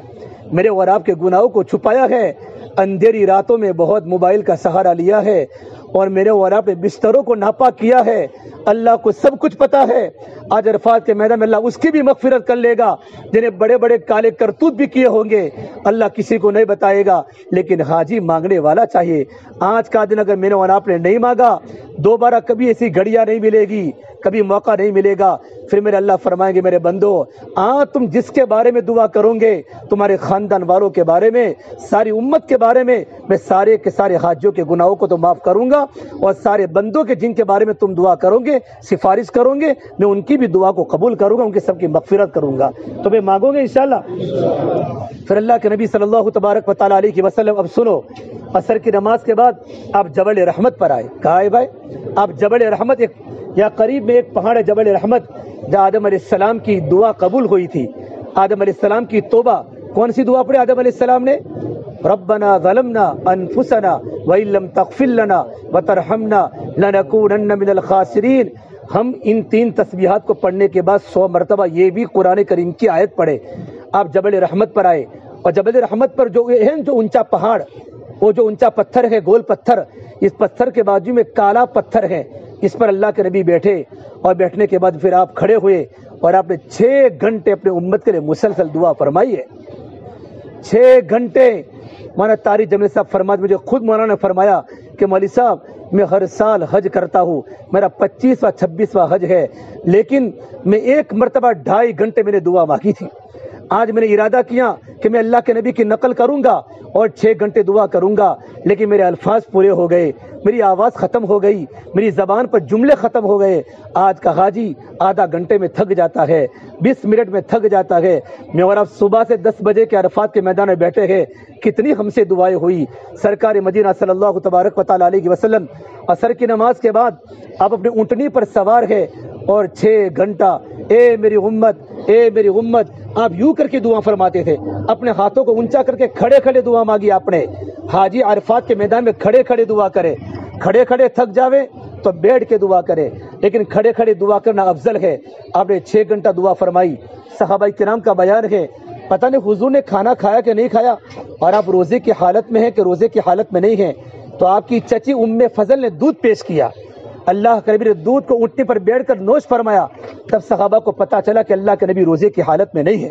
میرے اور آپ کے گناہوں کو چھپایا ہے۔ اندھیری راتوں میں بہت موبائل کا سہارا لیا ہے، اور میرے اور آپ نے بستروں کو ناپاک کیا ہے۔ اللہ کو سب کچھ پتا ہے، آج عرفات کے میدان میں اللہ اس کی بھی مغفرت کر لے گا۔ جنہیں بڑے بڑے کالے کرتوت بھی کیے ہوں گے اللہ کسی کو نہیں بتائے گا، لیکن حاجی مانگنے والا چاہیے۔ آج کا دن اگر میرے اور آپ نے نہیں مانگا، دوبارہ کبھی ایسی گھڑیاں نہیں ملے گی، کبھی موقع نہیں ملے گا۔ پھر میرے اللہ فرمائیں گے میرے بندو آج تم جس کے بارے میں دعا کرو گے، تمہارے خاندان والوں کے بارے میں، ساری امت کے بارے میں سارے کے سارے حاجیوں کے گناہوں کو تو معاف کروں گا، اور سارے بندوں کے جن کے بارے میں تم دعا کرو گے، سفارش کرو گے، میں ان کی بھی دعا کو قبول کروں گا، ان کی سب کی مغفرت کروں گا۔ تو میں مانگو گے انشاءاللہ۔ پھر اللہ کے نبی صلی اللہ تبارک و تعالیٰ علیہ وسلم اب سنو، عصر کی نماز کے بعد آپ جبل رحمت پر آئے۔ کہا ہے بھائی آپ جبل رحمت، ایک یا قریب میں ایک پہاڑ ہے جبل رحمت، جہاں آدم علیہ السلام کی دعا قبول ہوئی تھی۔ آدم علیہ السلام کی توبہ، کون سی دعا پڑھی آدم علیہ السلام نے؟ ربنا ظلمنا انفسنا وان لم تغفر لنا وترحمنا لنکونن من الخاسرین۔ ہم ان 3 تسبیحات کو پڑھنے کے بعد 100 مرتبہ یہ بھی قرآن کریم کی آیت پڑھے۔ آپ جبل رحمت پر آئے، اور جبل رحمت پر جو اونچا پہاڑ، وہ جو اونچا پتھر ہے، گول پتھر، اس پتھر کے بازو میں کالا پتھر ہے، اس پر اللہ کے نبی بیٹھے، اور بیٹھنے کے بعد پھر آپ کھڑے ہوئے، اور آپ نے 6 گھنٹے اپنے امت کے لیے مسلسل دعا فرمائی ہے۔ 6 گھنٹے مولانا طارق جمیل صاحب فرماتے، مجھے خود مولانا نے فرمایا کہ مولوی صاحب میں ہر سال حج کرتا ہوں، میرا 25واں 26واں حج ہے، لیکن میں ایک مرتبہ 2.5 گھنٹے میں نے دعا مانگی تھی۔ آج میں نے ارادہ کیا کہ میں اللہ کے نبی کی نقل کروں گا اور 6 گھنٹے دعا کروں گا، لیکن میرے الفاظ پورے ہو گئے، میری آواز ختم ہو گئی، میری زبان پر جملے ختم ہو گئے۔ آج کا حاجی آدھا گھنٹے میں تھک جاتا ہے، 20 منٹ میں تھک جاتا ہے۔ میں اور آپ صبح سے 10 بجے کے عرفات کے میدان میں بیٹھے ہیں، کتنی ہم سے دعائیں ہوئی۔ سرکار مدینہ صلی اللہ تبارک و تعالیٰ علیہ وسلم عصر کی نماز کے بعد آپ اپنی اونٹنی پر سوار ہے، اور 6 گھنٹہ اے میری امت، اے میری امت، آپ یوں کر کے دعا فرماتے تھے، اپنے ہاتھوں کو اونچا کر کے کھڑے کھڑے دعا مانگی آپ نے۔ حاجی عرفات کے میدان میں کھڑے کھڑے دعا کرے، کھڑے کھڑے تھک جاوے تو بیٹھ کے دعا کرے، لیکن کھڑے کھڑے دعا کرنا افضل ہے۔ آپ نے 6 گھنٹہ دعا فرمائی۔ صحابہ کرام کا بیان ہے، پتہ نہیں حضور نے کھانا کھایا کہ نہیں کھایا، اور آپ روزے کی حالت میں ہیں کہ روزے کی حالت میں نہیں ہیں، تو آپ کی چچی ام فضل نے دودھ پیش کیا، اللہ کے نبی نے دودھ کو اونٹنی پر بیٹھ کر نوش فرمایا۔ تب صحابہ کو پتہ چلا کہ اللہ کے نبی روزے کی حالت میں نہیں ہے۔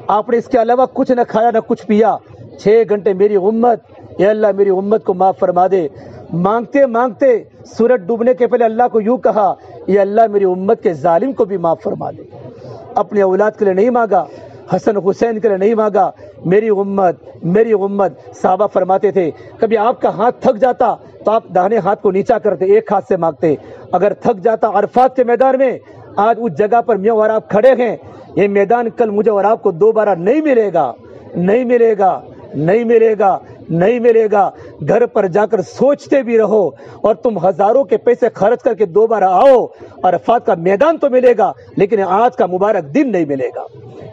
آپ نے اس کے علاوہ کچھ نہ کھایا نہ کچھ پیا۔ 6 گھنٹے میری امت، اے اللہ میری امت کو معاف فرما دے۔ مانگتے مانگتے سورج ڈوبنے کے پہلے اللہ کو یوں کہا، اے اللہ میری امت کے ظالم کو بھی معاف فرما دے۔ اپنی اولاد کے لیے نہیں مانگا، حسن حسین کے لیے نہیں مانگا، میری امت میری امت۔ صحابہ فرماتے تھے کبھی آپ کا ہاتھ تھک جاتا تو آپ داہنے ہاتھ کو نیچا کرتے، ایک ہاتھ سے مانگتے۔ اگر تھک جاتا عرفات کے میدان میں، آج اس جگہ پر میں اور آپ کھڑے ہیں، یہ میدان کل مجھے اور آپ کو دوبارہ نہیں ملے گا، نہیں ملے گا، نہیں ملے گا۔ نہیں ملے گا. گھر پر جا کر سوچتے بھی رہو اور تم ہزاروں کے پیسے خرچ کر کے دوبارہ آؤ. عرفات کا میدان تو ملے گا لیکن آج کا مبارک دن نہیں ملے گا.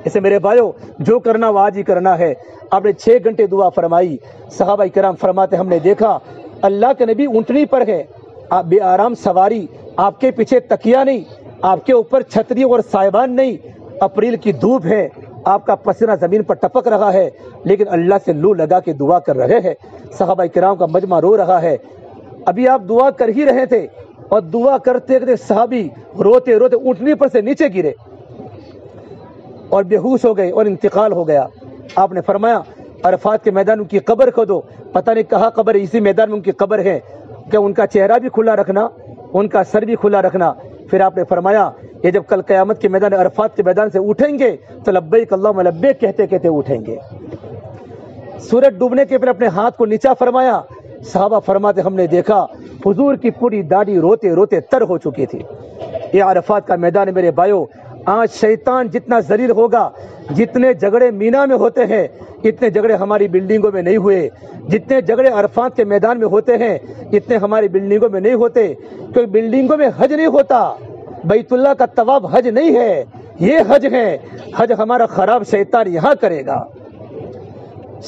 اسے میرے بھائیو جو کرنا وہ آج ہی کرنا ہے. آپ نے 6 گھنٹے دعا فرمائی. صحابہ کرام فرماتے ہم نے دیکھا اللہ کے نبی اونٹنی پر ہے, آپ بے آرام سواری, آپ کے پیچھے تکیہ نہیں, آپ کے اوپر چھتری اور سائبان نہیں, اپریل کی دھوپ ہے, آپ کا پسینہ زمین پر ٹپک رہا ہے لیکن اللہ سے لو لگا کے دعا کر رہے ہیں. صحابہ کرام کا مجمع رو رہا ہے. ابھی آپ دعا کر ہی رہے تھے اور دعا کرتے کرتے صحابی روتے روتے اونٹنی پر سے نیچے گرے اور بے ہوش ہو گئے اور انتقال ہو گیا. آپ نے فرمایا عرفات کے میدان ان کی قبر کھودو. پتہ نہیں کہاں قبر ہے, اسی میدان میں ان کی قبر ہے. کہ ان کا چہرہ بھی کھلا رکھنا, ان کا سر بھی کھلا رکھنا. پھر آپ نے فرمایا یہ جب کل قیامت کے میدان عرفات کے میدان سے اٹھیں گے تو لبیک اللہم لبیک کہتے کہتے اٹھیں گے. سورج ڈوبنے کے پھر اپنے ہاتھ کو نیچا فرمایا. صحابہ فرماتے ہم نے دیکھا حضور کی پوری داڑھی روتے روتے تر ہو چکی تھی. یہ عرفات کا میدان میرے بھائیو. آج شیطان جتنا ذلیل ہوگا, جتنے جھگڑے مینا میں ہوتے ہیں اتنے جھگڑے ہماری بلڈنگوں میں نہیں ہوئے. جتنے جھگڑے عرفات کے میدان میں ہوتے ہیں اتنے ہماری بلڈنگوں میں نہیں ہوتے. کیونکہ بلڈنگوں میں حج نہیں ہوتا, بیت اللہ کا طواف حج نہیں ہے, یہ حج ہے. حج ہمارا خراب شیطان یہاں کرے گا.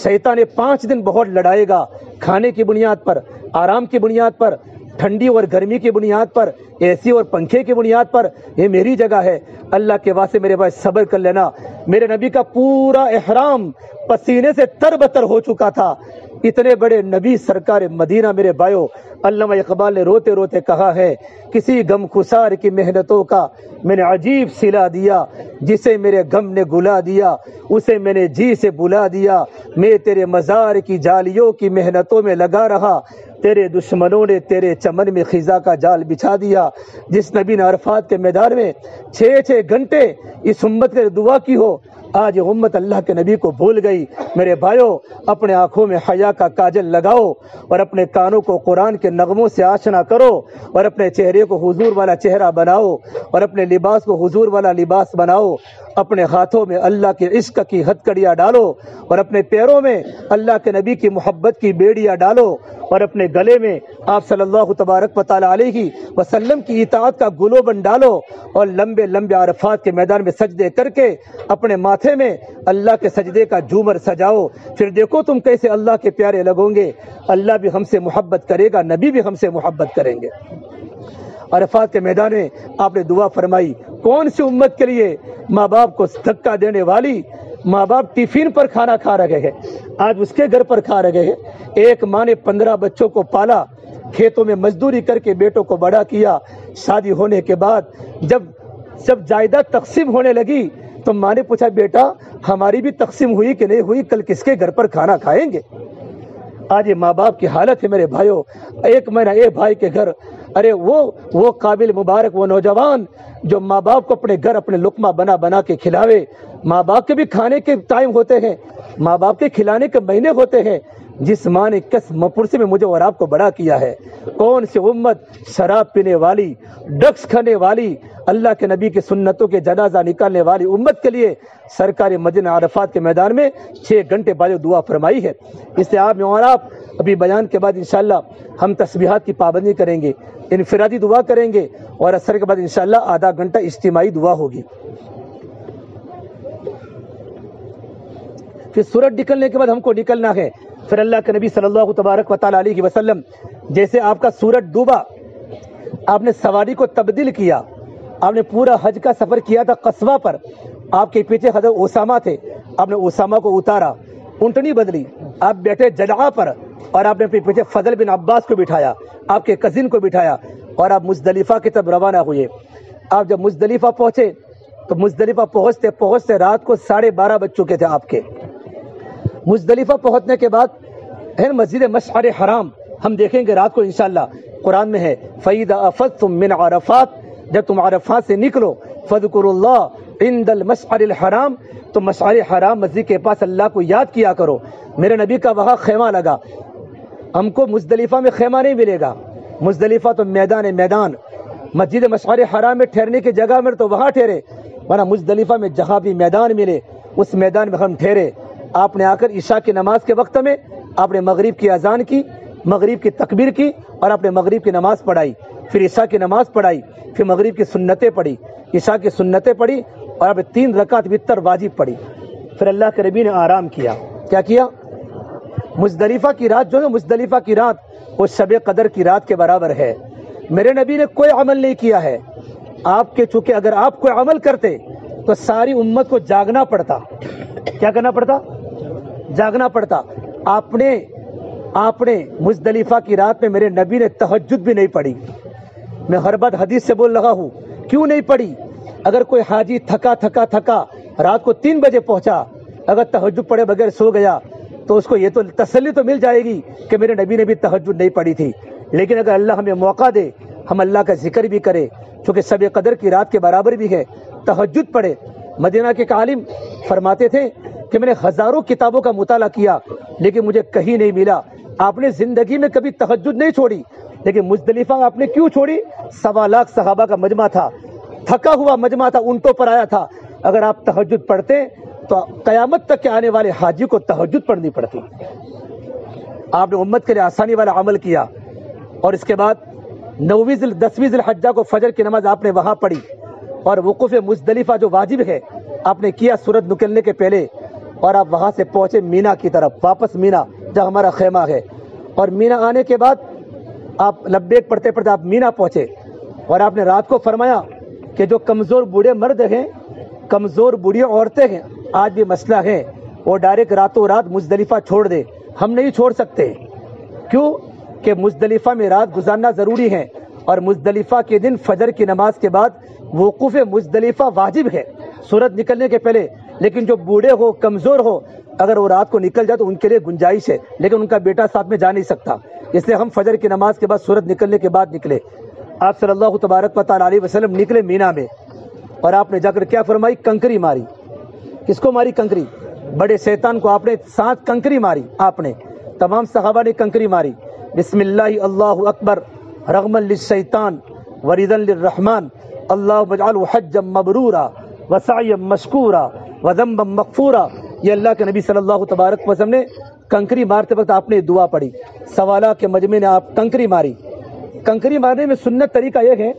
شیطان 5 دن بہت لڑائے گا, کھانے کی بنیاد پر, آرام کی بنیاد پر, ٹھنڈی اور گرمی کی بنیاد پر, اے سی اور پنکھے کی بنیاد پر. یہ میری جگہ ہے. اللہ کے واسطے میرے بھائی صبر کر لینا. میرے نبی کا پورا احرام پسینے سے تر بتر ہو چکا تھا. اتنے بڑے نبی سرکار مدینہ میرے بھائیو. علامہ اقبال نے روتے روتے کہا ہے کسی غم خسار کی محنتوں کا میں نے عجیب سلا دیا, جسے میرے غم نے گلا دیا اسے میں نے جی سے بلا دیا. میں تیرے مزار کی جالیوں کی محنتوں میں لگا رہا, تیرے دشمنوں نے تیرے چمن میں خزاں کا جال بچھا دیا. جس نبی نے عرفات کے میدان میں 6 گھنٹے اس امت کے دعا کی ہو, آج امت اللہ کے نبی کو بھول گئی. میرے بھائیو اپنے آنکھوں میں حیا کا کاجل لگاؤ اور اپنے کانوں کو قرآن کے نغموں سے آشنا کرو اور اپنے چہرے کو حضور والا چہرہ بناؤ اور اپنے لباس کو حضور والا لباس بناؤ. اپنے ہاتھوں میں اللہ کے عشق کی ہتکڑیاں ڈالو اور اپنے پیروں میں اللہ کے نبی کی محبت کی بیڑیاں ڈالو اور اپنے گلے میں آپ صلی اللہ تبارک و تعالی علیہ وسلم کی اطاعت کا گلوبند ڈالو اور لمبے لمبے عرفات کے میدان میں سجدے کر کے اپنے ماتھے میں اللہ کے سجدے کا جھومر سجاؤ. پھر دیکھو تم کیسے اللہ کے پیارے لگو گے. اللہ بھی ہم سے محبت کرے گا, نبی بھی ہم سے محبت کریں گے. عرفات کے میدان میں آپ نے دعا فرمائی. کون سی امت کے لیے ماں باپ کو دھکا دینے والی, ماں باپ ٹفن پر کھانا کھا رہے ہیں, آج اس کے گھر پر کھا رہے ہیں. ایک ماں نے 15 بچوں کو پالا, کھیتوں میں مزدوری کر کے بیٹوں کو بڑا کیا. شادی ہونے کے بعد جب جائیداد تقسیم ہونے لگی تو ماں نے پوچھا بیٹا ہماری بھی تقسیم ہوئی کہ نہیں ہوئی, کل کس کے گھر پر کھانا کھائیں گے. آج یہ ماں باپ کی حالت ہے میرے بھائیوں. ایک مہینہ ایک بھائی کے گھر, ارے وہ قابل مبارک وہ نوجوان جو ماں باپ کو اپنے گھر اپنے لقمہ بنا بنا کے کھلاوے. ماں باپ کے بھی کھانے کے ٹائم ہوتے ہیں, ماں باپ کے کھلانے کے مہینے ہوتے ہیں. جس ماں نے کس پرسے میں مجھے اور آپ کو بڑا کیا ہے. کون سی امت شراب پینے والی, ڈرگس کھانے والی, اللہ کے نبی کی سنتوں کے جنازہ نکالنے والی امت کے لیے سرکار مدینہ عرفات کے میدان میں 6 گھنٹے بعد دعا فرمائی ہے. اس سے آپ میں اور آپ ابھی بیان کے بعد انشاءاللہ ہم تسبیحات کی پابندی کریں گے, انفرادی دعا کریں گے اور اثر کے بعد انشاءاللہ آدھا گھنٹہ اجتماعی دعا ہوگی. پھر سورج نکلنے کے بعد ہم کو نکلنا ہے. پھر اللہ کے نبی صلی اللہ تبارک و تعالی علیہ وسلم جیسے آپ کا سورج ڈوبا, آپ نے سواری کو تبدیل کیا, آپ نے پورا حج کا سفر کیا تھا قصوہ پر, آپ کے پیچھے حضرت اسامہ تھے, آپ نے اسامہ کو اتارا, اونٹنی بدلی, آپ بیٹھے جدعہ پر اور آپ نے اپنے پیچھے فضل بن عباس کو بٹھایا, آپ کے کزن کو بٹھایا اور آپ مزدلفہ کی طرف روانہ ہوئے. آپ جب مزدلفہ پہنچے تو مزدلفہ پہنچتے رات کو 12:30 بج چکے تھے آپ کے. مزدلفہ پہنچنے کے بعد مسجد مشعر حرام ہم دیکھیں گے رات کو انشاءاللہ, قرآن میں ہے فَإِذَا أَفَضْتُم مِّنْ عَرَفَاتٍ, جب تم عرفات سے نکلو فَاذْكُرُوا اللَّهَ عِندَ الْمَشْعَرِ الْحَرَامِ, تو مشعر حرام مسجد کے پاس اللہ کو یاد کیا کرو. میرے نبی کا وہاں خیمہ لگا, ہم کو مزدلفہ میں خیمہ نہیں ملے گا. مزدلفہ تو میدان, مسجد مشعر حرام میں ٹھہرنے کی جگہ میں تو وہاں ٹھہرے, ورنہ مزدلفہ میں جہاں بھی میدان ملے اس میدان میں ہم ٹھہرے. آپ نے آ کر عشاء کی نماز کے وقت میں آپ نے مغرب کی اذان کی، مغرب کی تکبیر کی، اور آپ نے مغرب کی نماز پڑھائی، پھر عشاء کی نماز پڑھائی، پھر مغرب کی سنتیں پڑھی، عشاء کی سنتیں پڑھی، اور آپ نے 3 رکعت وتر واجب پڑھی. پھر اللہ کے نبی نے آرام کیا. کیا کیا؟ مزدلفہ کی رات جو ہے، مزدلفہ کی رات وہ شب قدر کی رات کے برابر ہے. میرے نبی نے کوئی عمل نہیں کیا ہے. آپ کے چونکہ اگر آپ کوئی عمل کرتے تو ساری امت کو جاگنا پڑتا. کیا کرنا پڑتا؟ جاگنا پڑتا. آپ نے مزدلفہ کی رات میں میرے نبی نے تہجد بھی نہیں پڑھی. میں ہر بات حدیث سے بول رہا ہوں. کیوں نہیں پڑھی؟ اگر کوئی حاجی تھکا رات کو 3 بجے پہنچا، اگر تہجد پڑھے بغیر سو گیا تو اس کو یہ تو تسلی تو مل جائے گی کہ میرے نبی نے بھی تہجد نہیں پڑھی تھی. لیکن اگر اللہ ہمیں موقع دے ہم اللہ کا ذکر بھی کرے، چونکہ شب قدر کی رات کے برابر بھی ہے، تہجد پڑھے. مدینہ کے ایک عالم فرماتے تھے کہ میں نے ہزاروں کتابوں کا مطالعہ کیا لیکن مجھے کہیں نہیں ملا. آپ نے زندگی میں کبھی تہجد نہیں چھوڑی، لیکن مزدلفہ آپ نے کیوں چھوڑی؟ 1.25 لاکھ صحابہ کا مجمع تھا، تھکا ہوا مجمع تھا، اونٹوں پر آیا تھا. اگر آپ تہجد پڑھتے تو قیامت تک کے آنے والے حاجی کو تہجد پڑھنی پڑتی. آپ نے امت کے لیے آسانی والا عمل کیا. اور اس کے بعد 10ویں ذی الحجہ کو فجر کی نماز آپ نے وہاں پڑھی، اور وقوف مزدلفہ جو واجب ہے آپ نے کیا سورج نکلنے کے پہلے. اور آپ وہاں سے پہنچے مینا کی طرف، واپس مینا جہاں ہمارا خیمہ ہے. اور مینا آنے کے بعد آپ لبیک پڑھتے پڑھتے آپ مینا پہنچے. اور آپ نے رات کو فرمایا کہ جو کمزور بوڑھے مرد ہیں، کمزور بوڑھی عورتیں ہیں، آج بھی مسئلہ ہے، وہ ڈائریکٹ راتوں رات مزدلفہ چھوڑ دے. ہم نہیں چھوڑ سکتے. کیوں؟ کہ مزدلفہ میں رات گزارنا ضروری ہے، اور مزدلفہ کے دن فجر کی نماز کے بعد وقوف مزدلفہ واجب ہے سورج نکلنے کے پہلے. لیکن جو بوڑھے ہو، کمزور ہو، اگر وہ رات کو نکل جائے تو ان کے لیے گنجائش ہے، لیکن ان کا بیٹا ساتھ میں جا نہیں سکتا. اس لیے ہم فجر کی نماز کے بعد سورج نکلنے کے بعد نکلے. آپ صلی اللہ تبارک و تعالی علیہ وسلم نکلے مینا میں، اور آپ نے جا کر کیا فرمائی؟ کنکری ماری. کس کو ماری؟ کنکری. بڑے شیطان کو آپ نے 7 کنکری ماری. آپ نے تمام صحابہ نے کنکری ماری. بسم اللہ اللہ اکبر رغما للشیطان وردا للرحمن اللہم اجعلہ حجا مبرورا وسعیا مشکورا وذنبا مغفورا. یہ اللہ کے نبی صلی اللہ تبارک وسلم نے کنکری مارتے وقت آپ نے دعا پڑھی. سوالہ کے مجمع نے آپ کنکری ماری. کنکری مارنے میں سنت طریقہ یہ ہے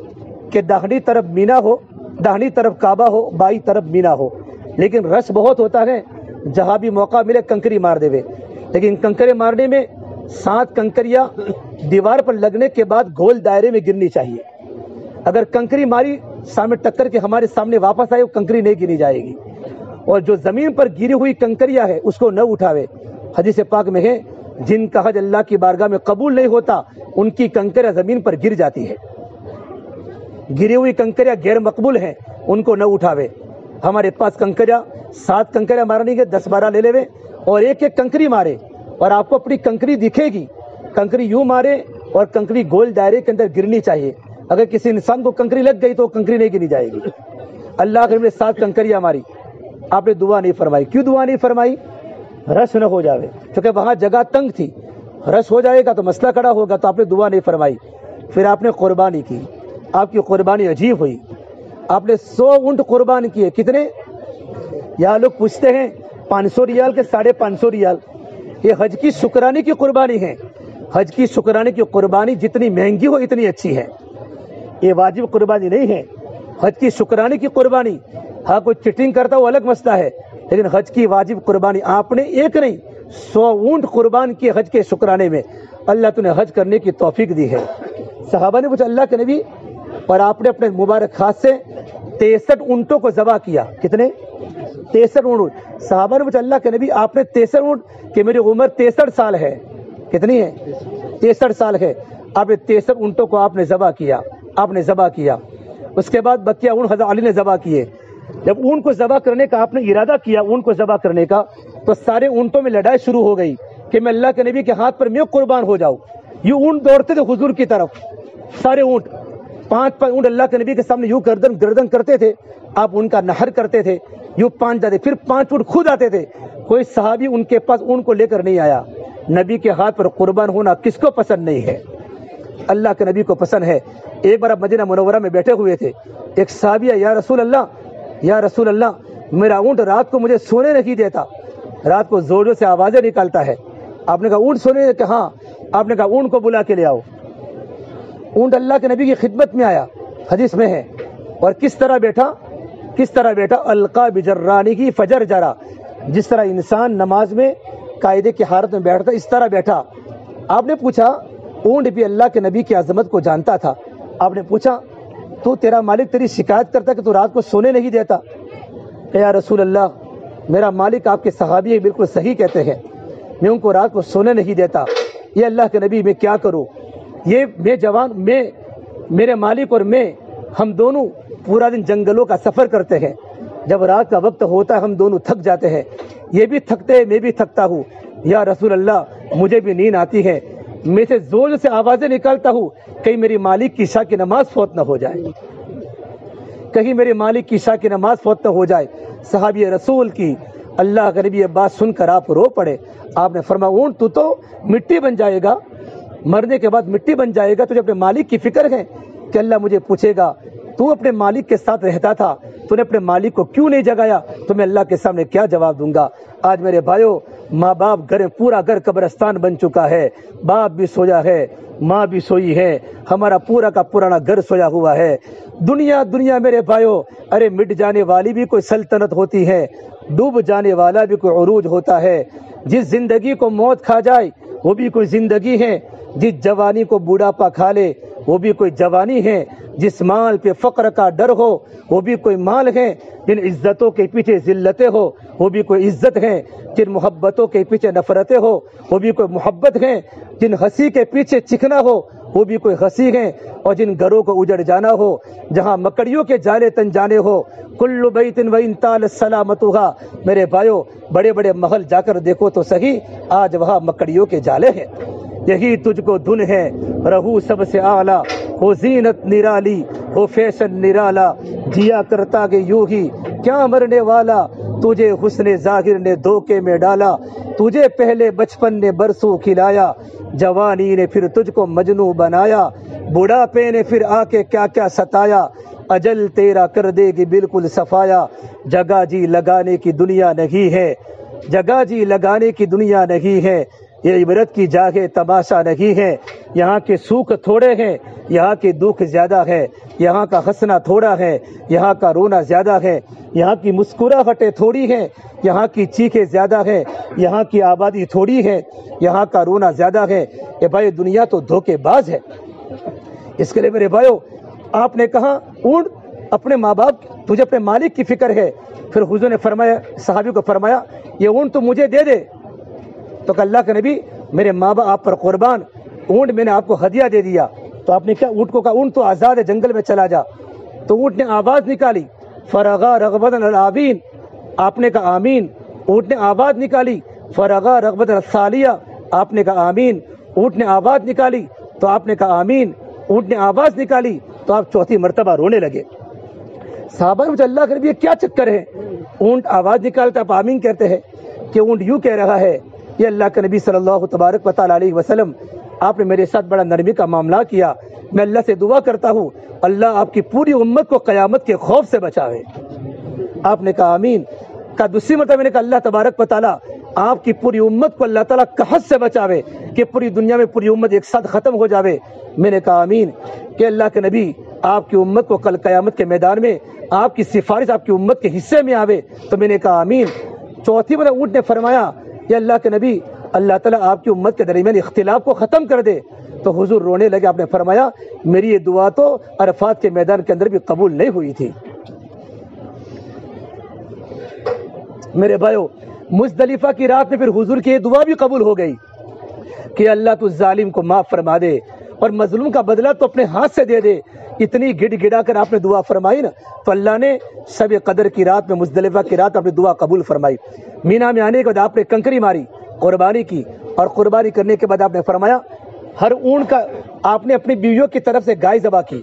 کہ داہنی طرف مینا ہو، داہنی طرف کعبہ ہو، بائیں طرف مینا ہو. لیکن رش بہت ہوتا ہے، جہاں بھی موقع ملے کنکری مار دے وے. لیکن کنکری مارنے میں 7 کنکریاں دیوار پر لگنے کے بعد گول دائرے میں گرنی چاہیے. اگر کنکری ماری سامنے ٹکر کے ہمارے سامنے واپس آئے وہ کنکری نہیں گری جائے گی. اور جو زمین پر گری ہوئی کنکریاں ہے اس کو نہ اٹھاوے. حدیث پاک میں ہے جن کا حج اللہ کی بارگاہ میں قبول نہیں ہوتا ان کی کنکریاں زمین پر گر جاتی ہے. گری ہوئی کنکریاں غیر مقبول ہیں، ان کو نہ اٹھاوے. ہمارے پاس کنکریاں 7 کنکریاں مارنے کے 10-12 لے لے اور ایک کنکری مارے، اور آپ کو اپنی کنکری دکھے گی. کنکری یوں مارے اور کنکری گول دائرے کے اندر گرنی چاہیے. اگر کسی انسان کو کنکری لگ گئی تو کنکری نہیں گری جائے گی. اللہ کے نبی نے 7 کنکریاں ماری. آپ نے دعا نہیں فرمائی. کیوں دعا نہیں فرمائی؟ رش نہ ہو جاوے، کیونکہ وہاں جگہ تنگ تھی. رش ہو جائے گا تو مسئلہ کھڑا ہوگا، تو آپ نے دعا نہیں فرمائی. پھر آپ نے قربانی کی. آپ کی قربانی عجیب ہوئی. آپ نے 100 اونٹ قربان کیے. کتنے؟ یہاں لوگ پوچھتے ہیں 500 ریال کے 550 ریال. یہ حج کی شکرانے کی قربانی ہے. حج کی شکرانے کی قربانی جتنی مہنگی ہو اتنی اچھی ہے. یہ واجب قربانی نہیں ہے. حج کی شکرانے کی قربانی، ہاں کوئی چٹنگ کرتا وہ الگ مسئلہ ہے، لیکن حج کی واجب قربانی آپ نے ایک نہیں 100 اونٹ قربان کیے حج کے شکرانے میں. اللہ تو نے حج کرنے کی توفیق دی ہے. صحابہ نے پوچھا اللہ کے نبی، اور آپ نے اپنے مبارک ہاتھ سے 63 اونٹوں کو ذبح کیا. کتنے؟ 63 اونٹ. صحابہ نے پوچھا اللہ کے نبی آپ نے 63 اونٹ، کہ میری عمر 63 سال ہے. کتنی ہے؟ 63 سال ہے. آپ نے 63 اونٹوں کو آپ نے ذبح کیا. آپ نے ذبح کیا. اس کے بعد بقیہ اونٹ حضرت علی نے ذبح کیے. جب اونٹ کو ذبح کرنے کا آپ نے ارادہ کیا، اونٹ کو ذبح کرنے کا، تو سارے اونٹوں میں لڑائی شروع ہو گئی کہ میں اللہ کے نبی کے ہاتھ پر میں قربان ہو جاؤں. یہ اونٹ دوڑتے تھے حضور کی طرف، سارے اونٹ 5 اونٹ اللہ کے نبی کے سامنے یوں گردن کرتے تھے. آپ ان کا نہر کرتے تھے، یوں 5 جاتے، پھر 5 اونٹ خود آتے تھے. کوئی صحابی ان کے پاس اونٹ کو لے کر نہیں آیا. نبی کے ہاتھ پر قربان ہونا کس کو پسند نہیں ہے؟ اللہ کے نبی کو پسند ہے. ایک بار آپ مدینہ منورہ میں بیٹھے ہوئے تھے، ایک صحابی یا رسول اللہ میرا اونٹ رات کو مجھے سونے نہیں دیتا، رات کو زور سے آوازیں نکالتا ہے. آپ نے کہا اونٹ سونے کہ ہاں. آپ نے کہا اونٹ کو بلا کے لے آؤ. اونٹ اللہ کے نبی کی خدمت میں آیا, حدیث میں ہے, اور کس طرح بیٹھا القا بجرانی کی فجر جرا, جس طرح انسان نماز میں قاعدے کی حالت میں بیٹھتا اس طرح بیٹھا. آپ نے پوچھا, اونٹ بھی اللہ کے نبی کی عظمت کو جانتا تھا. آپ نے پوچھا تو تیرا مالک تیری شکایت کرتا کہ تو رات کو سونے نہیں دیتا؟ کہ یا رسول اللہ, میرا مالک آپ کے صحابی بالکل صحیح کہتے ہیں, میں ان کو رات کو سونے نہیں دیتا. یہ اللہ کے نبی میں کیا کروں؟ یہ میرے مالک اور میں ہم دونوں پورا دن جنگلوں کا سفر کرتے ہیں. جب رات کا وقت ہوتا ہے ہم دونوں تھک جاتے ہیں, یہ بھی تھکتے ہیں میں بھی تھکتا ہوں. یا رسول اللہ مجھے بھی نیند آتی ہے, میں سے زور سے آوازیں نکالتا ہوں, کہیں میری مالک کی عشاء کی نماز فوت نہ ہو جائے, کہیں میرے مالک کی عشاء کی نماز فوت نہ ہو جائے. صحابی رسول کی اللہ کا نبی یہ بات سن کر آپ رو پڑے. آپ نے فرمایا اونٹ تو مٹی بن جائے گا, مرنے کے بعد مٹی بن جائے گا, تجھے اپنے مالک کی فکر ہے کہ اللہ مجھے پوچھے گا تو اپنے مالک کے ساتھ رہتا تھا, تو نے اپنے مالک کو کیوں نہیں جگایا, تو میں اللہ کے سامنے کیا جواب دوں گا؟ آج میرے بھائیو, ماں باپ گھر, پورا گھر قبرستان بن چکا ہے, باپ بھی سویا ہے, ماں بھی سوئی ہے, ہمارا پورا کا پرانا گھر سویا ہوا ہے. دنیا میرے بھائیو, ارے مٹ جانے والی بھی کوئی سلطنت ہوتی ہے, ڈوب جانے والا بھی کوئی عروج ہوتا ہے. جس زندگی کو موت کھا جائے وہ بھی کوئی زندگی ہے, جس جوانی کو بوڑھاپا کھا لے وہ بھی کوئی جوانی ہے, جس مال پہ فقر کا ڈر ہو وہ بھی کوئی مال ہے, جن عزتوں کے پیچھے ذلتیں ہو وہ بھی کوئی عزت ہے, جن محبتوں کے پیچھے نفرتیں ہو وہ بھی کوئی محبت ہے, جن ہنسی کے پیچھے چکھنا ہو وہ بھی کوئی ہنسی ہے, اور جن گھروں کو اجڑ جانا ہو جہاں مکڑیوں کے جالے تن جانے ہو. کل بیت وان طال سلامتھا, میرے بھائیو بڑے بڑے محل جا کر دیکھو تو صحیح, آج وہاں مکڑیوں کے جالے ہیں. یہی تجھ کو دھن ہے رہو سب سے اعلیٰ, ہو زینت نرالی ہو فیشن نرالا, جیا کرتا کہ یوں ہی کیا مرنے والا, تجھے حسن ظاہر نے دھوکے میں ڈالا, تجھے پہلے بچپن نے برسوں کھلایا, جوانی نے پھر تجھ کو مجنوں بنایا, بڑھاپے نے پھر آ کے کیا کیا ستایا, اجل تیرا کر دے گی بالکل صفایا. جگہ جی لگانے کی دنیا نہیں ہے, جگہ جی لگانے کی دنیا نہیں ہے, یہ عبرت کی جگہ تماشا نہیں ہے. یہاں کے سوکھ تھوڑے ہیں, یہاں کے دکھ زیادہ ہے, یہاں کا ہنسنا تھوڑا ہے, یہاں کا رونا زیادہ ہے, یہاں کی مسکراہٹیں تھوڑی ہیں, یہاں کی چیخیں زیادہ ہے, یہاں کی آبادی تھوڑی ہے, یہاں کا رونا زیادہ ہے. یہ بھائی دنیا تو دھوکے باز ہے. اس کے لیے میرے بھائیو آپ نے کہا اونٹ اپنے ماں باپ, تجھے اپنے مالک کی فکر ہے. پھر حضور نے فرمایا, صحابی کو فرمایا یہ اونٹ تو مجھے دے دے. تو کہ اللہ کے نبی میرے ماں باپ آپ پر قربان, اونٹ میں نے آپ کو ہدیہ دے دیا. تو آپ نے کیا اونٹ کو کہا اونٹ تو آزاد ہے, جنگل میں چلا جا. تو اونٹ نے آواز نکالی, فرغا رغبت الآبین, آپ نے کہا آمین. اونٹ نے آواز نکالی, فرغا رغبت الثالیہ, آپ نے کہا آمین. اونٹ نے آواز نکالی تو آپ نے کہا آمین. اونٹ نے آواز نکالی تو آپ چوتھی مرتبہ رونے لگے. صحابہ نے اللہ کے نبی یہ کیا چکر ہے, اونٹ آواز نکالتا آپ آمین کہتے ہیں, کہ اونٹ یوں کہہ رہا ہے. یہ اللہ کے نبی صلی اللہ تبارک و تعالی علیہ وسلم, آپ نے میرے ساتھ بڑا نرمی کا معاملہ کیا. میں اللہ سے دعا کرتا ہوں اللہ آپ کی پوری امت کو قیامت کے خوف سے بچاوے. آپ نے کہا آمین. کا دوسری مرتبہ میں نے کہا اللہ تبارک و تعالی آپ کی پوری امت کو اللہ تعالیٰ قحط سے بچاوے, کہ پوری دنیا میں پوری امت ایک ساتھ ختم ہو جاوے. میں نے کہا آمین. کہ اللہ کے نبی آپ کی امت کو کل قیامت کے میدان میں آپ کی سفارش آپ کی امت کے حصے میں آوے. تو میں نے کہا آمین. چوتھی مرتبہ اونٹ نے فرمایا کہ اللہ کے نبی اللہ تعالیٰ آپ کی امت کے درمیان اختلاف کو ختم کر دے. تو حضور رونے لگے. آپ نے فرمایا میری یہ دعا تو عرفات کے میدان کے اندر بھی قبول نہیں ہوئی تھی. میرے بھائیو مزدلفہ کی رات میں پھر حضور کی یہ دعا بھی قبول ہو گئی کہ اللہ تو ظالم کو معاف فرما دے اور مظلوم کا بدلہ تو اپنے ہاتھ سے دے دے. اتنی گڑ گڑا کر آپ نے دعا فرمائی نا, تو اللہ نے شب قدر کی رات میں, مزدلفہ کی رات اپنی دعا قبول فرمائی. مینا میں آنے کے بعد آپ نے کنکری ماری, قربانی کی, اور قربانی کرنے کے بعد آپ نے فرمایا ہر اونٹ کا آپ نے اپنی بیویوں کی طرف سے گائے ذبح کی.